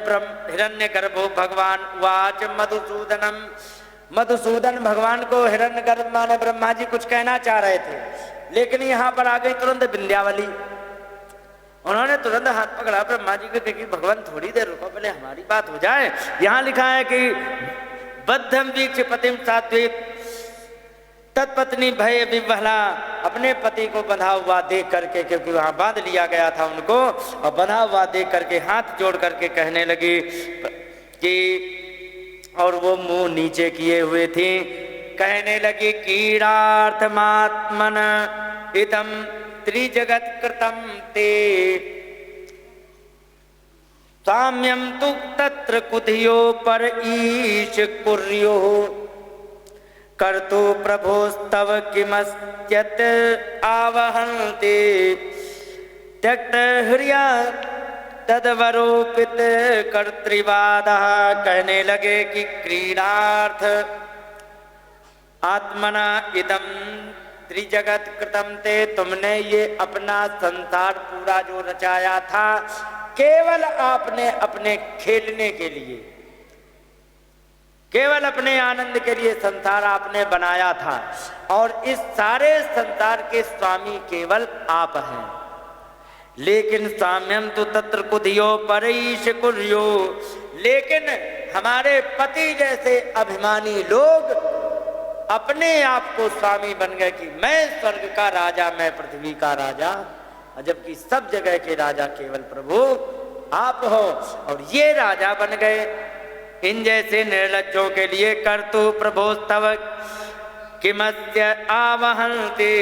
Speaker 1: हिरण्यगर्भो भगवान वाच मधुसूदनम, मधुसूदन भगवान को हिरण्यगर्भ माने ब्रह्मा जी कुछ कहना चाह रहे थे, लेकिन यहाँ पर आ गई तुरंत विंध्यावली। उन्होंने तुरंत हाथ पकड़ा ब्रह्मा जी को, क्योंकि भगवान थोड़ी देर रुको, पहले हमारी बात हो जाए। यहाँ लिखा है कि बद्धम वीक्ष पतिम सात्विक तत्पत्नी भय विवहला, अपने पति को बंधा हुआ देख करके, क्योंकि वहां बांध लिया गया था उनको, और बंधा हुआ देख करके हाथ जोड़ करके कहने लगी कि, और वो मुंह नीचे किए हुए थी, कहने लगी कीड़ार्थमात्मन इदं त्रिजगत कृतं ते साम्यं तु तत्र कुधियो पर ईश कुर्यो कर्तु प्रभोस्तव किमस्त्यत आवहन्ति त्यक्त हृया तदवरोपित कर्तृवादः। कहने लगे कि क्रीडार्थ आत्मना इदम त्रिजगत कृतम ते, तुमने ये अपना संसार पूरा जो रचाया था केवल आपने अपने खेलने के लिए, केवल अपने आनंद के लिए संसार आपने बनाया था, और इस सारे संसार के स्वामी केवल आप हैं। लेकिन साम्यम तो तत्र कुधियो परईश कुर्यो, लेकिन हमारे पति जैसे अभिमानी लोग अपने आप को स्वामी बन गए कि मैं स्वर्ग का राजा, मैं पृथ्वी का राजा, जबकि सब जगह के राजा केवल प्रभु आप हो, और ये राजा बन गए। इन जैसे निर्लज्जों के लिए कर्तु प्रभोस्तव किमस्य आवहन्ति,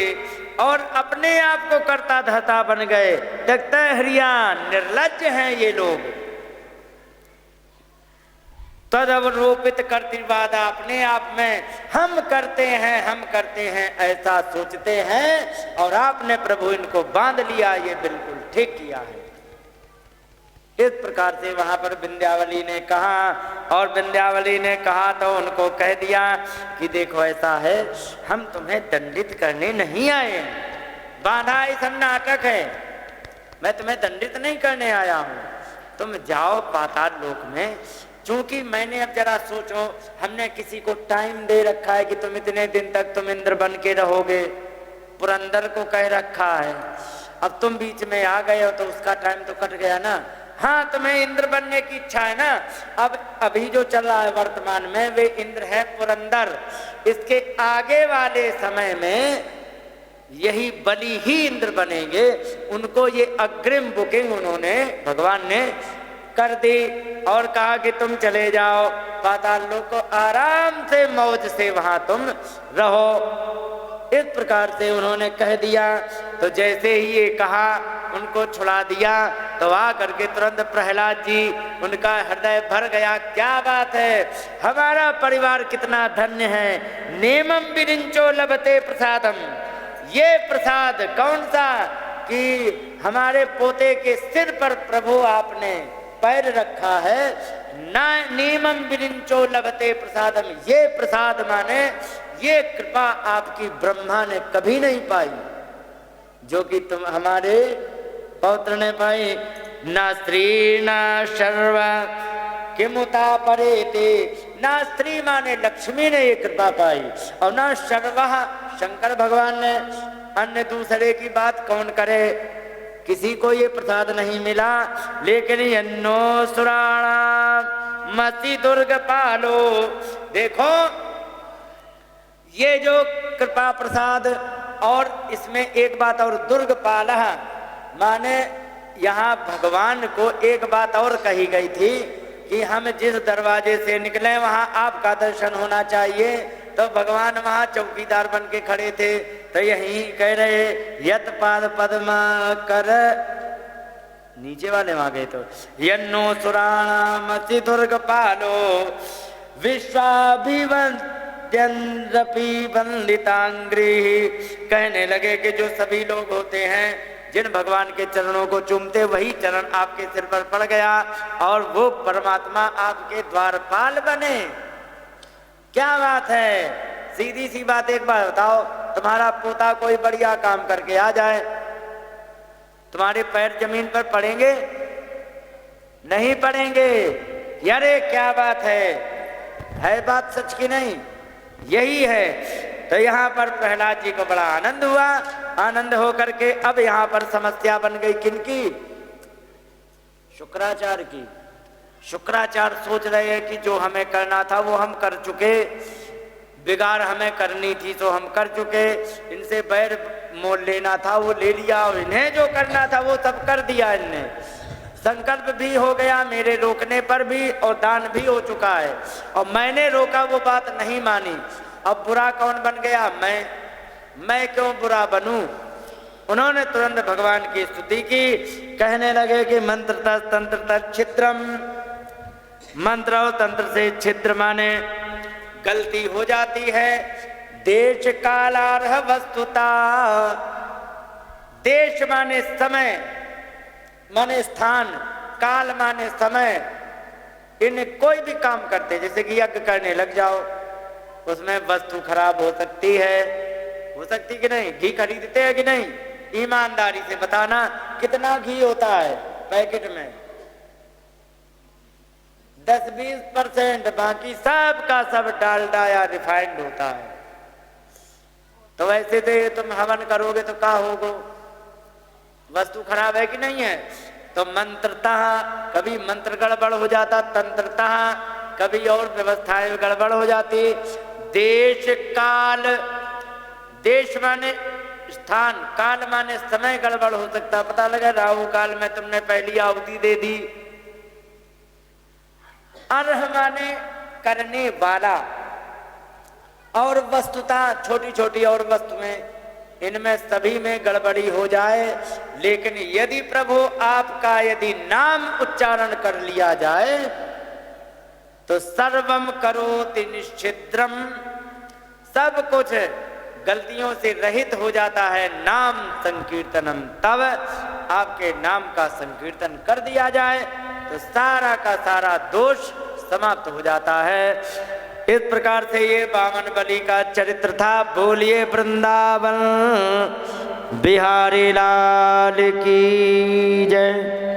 Speaker 1: और अपने आप को कर्ता धर्ता बन गए। त्यक्त हृया, निर्लज्ज हैं ये लोग। तदवरोपित कर्तृवादा, अपने आप में हम करते हैं हम करते हैं ऐसा सोचते हैं, और आपने प्रभु इनको बांध लिया, ये बिल्कुल ठीक किया है। इस प्रकार से वहां पर विंध्यावली ने कहा, और विंध्यावली ने कहा तो उनको कह दिया कि देखो ऐसा है, हम तुम्हें दंडित करने नहीं आए हैं, बांधा ही सब नाटक है, मैं तुम्हें दंडित नहीं करने आया हूं, तुम जाओ पाताल लोक में। चूंकि मैंने, अब जरा सोचो, हमने किसी को टाइम दे रखा है कि तुम इतने दिन तक तुम इंद्र बन के रहोगे, पुरंदर को कह रखा है, अब तुम बीच में आ गए हो तो उसका टाइम तो कट गया ना। हाँ, तुम्हें इंद्र बनने की इच्छा है ना, अब अभी जो चल रहा है वर्तमान में वे इंद्र है पुरंदर, इसके आगे वाले समय में यही बलि ही इंद्र बनेंगे। उनको ये अग्रिम बुकिंग उन्होंने, भगवान ने कर दी, और कहा कि तुम चले जाओ पाताल लोक को, आराम से मौज से वहां तुम रहो। इस प्रकार से उन्होंने कह दिया। तो जैसे ही ये कहा, उनको छुड़ा दिया, तो आ करके तुरंत प्रहलाद जी, उनका हृदय भर गया। क्या बात है, हमारा परिवार कितना धन्य है। नेमम विरिंचो लभते प्रसादम, ये प्रसाद कौन सा कि हमारे पोते के सिर पर प्रभु आपने पैर रखा है। ना नेमम विरिंचो लभते प्रसादम, ये प्रसाद माने ये कृपा आपकी ब्रह्मा ने कभी नहीं पाई, जो कि तुम हमारे पौत्र ने पाई। ना स्त्री ना शर्व किमुता परेते, ना स्त्री माने लक्ष्मी ने ये कृपा पाई, और ना शर्व शंकर भगवान ने। अन्य दूसरे की बात कौन करे, किसी को ये प्रसाद नहीं मिला। लेकिन यन्नो सुराणाम मति दुर्ग पालो, देखो ये जो कृपा प्रसाद, और इसमें एक बात और, दुर्ग पाला माने यहाँ भगवान को एक बात और कही गई थी कि हम जिस दरवाजे से निकले वहाँ आपका दर्शन होना चाहिए। तो भगवान वहाँ चौकीदार बन के खड़े थे, तो यही कह रहे यत पाद पद्मा कर, नीचे वाले वहां गए तो यन्नो सुराणामति दुर्ग पालो विश्वाभिवंद्यंद्रपि वंदितांग्री, कहने लगे कि जो सभी लोग होते हैं जिन भगवान के चरणों को चूमते, वही चरण आपके सिर पर पड़ गया और वो परमात्मा आपके द्वारपाल बने। क्या बात है। सीधी सी बात एक बार बताओ, तुम्हारा पोता कोई बढ़िया काम करके आ जाए, तुम्हारे पैर जमीन पर पड़ेंगे? नहीं पड़ेंगे। यारे क्या बात है बात सच की नहीं? यही है। तो यहाँ पर प्रहलाद जी को बड़ा आनंद हुआ। आनंद होकर के अब यहाँ पर समस्या बन गई किनकी? शुक्राचार्य की। शुक्राचार्य सोच रहे हैं कि जो हमें करना था वो हम कर चुके, बिगाड़ हमें करनी थी तो हम कर चुके, इनसे बैर मोल लेना था वो ले लिया, और इन्हें जो करना था वो सब कर दिया इनने। संकल्प भी हो गया मेरे रोकने पर भी, और दान भी हो चुका है, और मैंने रोका वो बात नहीं मानी। अब बुरा कौन बन गया? मैं क्यों बुरा बनूं? उन्होंने तुरंत भगवान की स्तुति की। कहने लगे कि मंत्र तंत्र छिद्रम, मंत्र और तंत्र से छिद्र माने गलती हो जाती है। देश कालार्ह वस्तुता, देश माने समय माने स्थान, काल माने समय। इन कोई भी काम करते, जैसे कि यज्ञ करने लग जाओ, उसमें वस्तु खराब हो सकती है, हो सकती कि नहीं? घी खरीदते हैं कि नहीं? ईमानदारी से बताना कितना घी होता है पैकेट में? 10-20%, बाकी सब का सब डालडा या रिफाइंड होता है। तो वैसे तो तुम हवन करोगे तो क्या होगा? वस्तु खराब है कि नहीं है? तो मंत्रतः कभी मंत्र गड़बड़ हो जाता, तंत्रतः कभी और व्यवस्थाएं गड़बड़ हो जाती। देश काल, देश माने स्थान, काल माने समय गड़बड़ हो सकता। पता लगा राहु काल में तुमने पहली आहुति दे दी। अर्ह माने करने वाला, और वस्तुता छोटी छोटी और वस्तुएं, इनमें सभी में गड़बड़ी हो जाए। लेकिन यदि प्रभु आपका यदि नाम उच्चारण कर लिया जाए तो सर्वम करोति निश्चिद्रम, सब कुछ गलतियों से रहित हो जाता है। नाम संकीर्तनम, तब आपके नाम का संकीर्तन कर दिया जाए तो सारा का सारा दोष समाप्त हो जाता है। इस प्रकार से ये बामन बलि का चरित्र था। बोलिए वृंदावन बिहारी लाल की जय।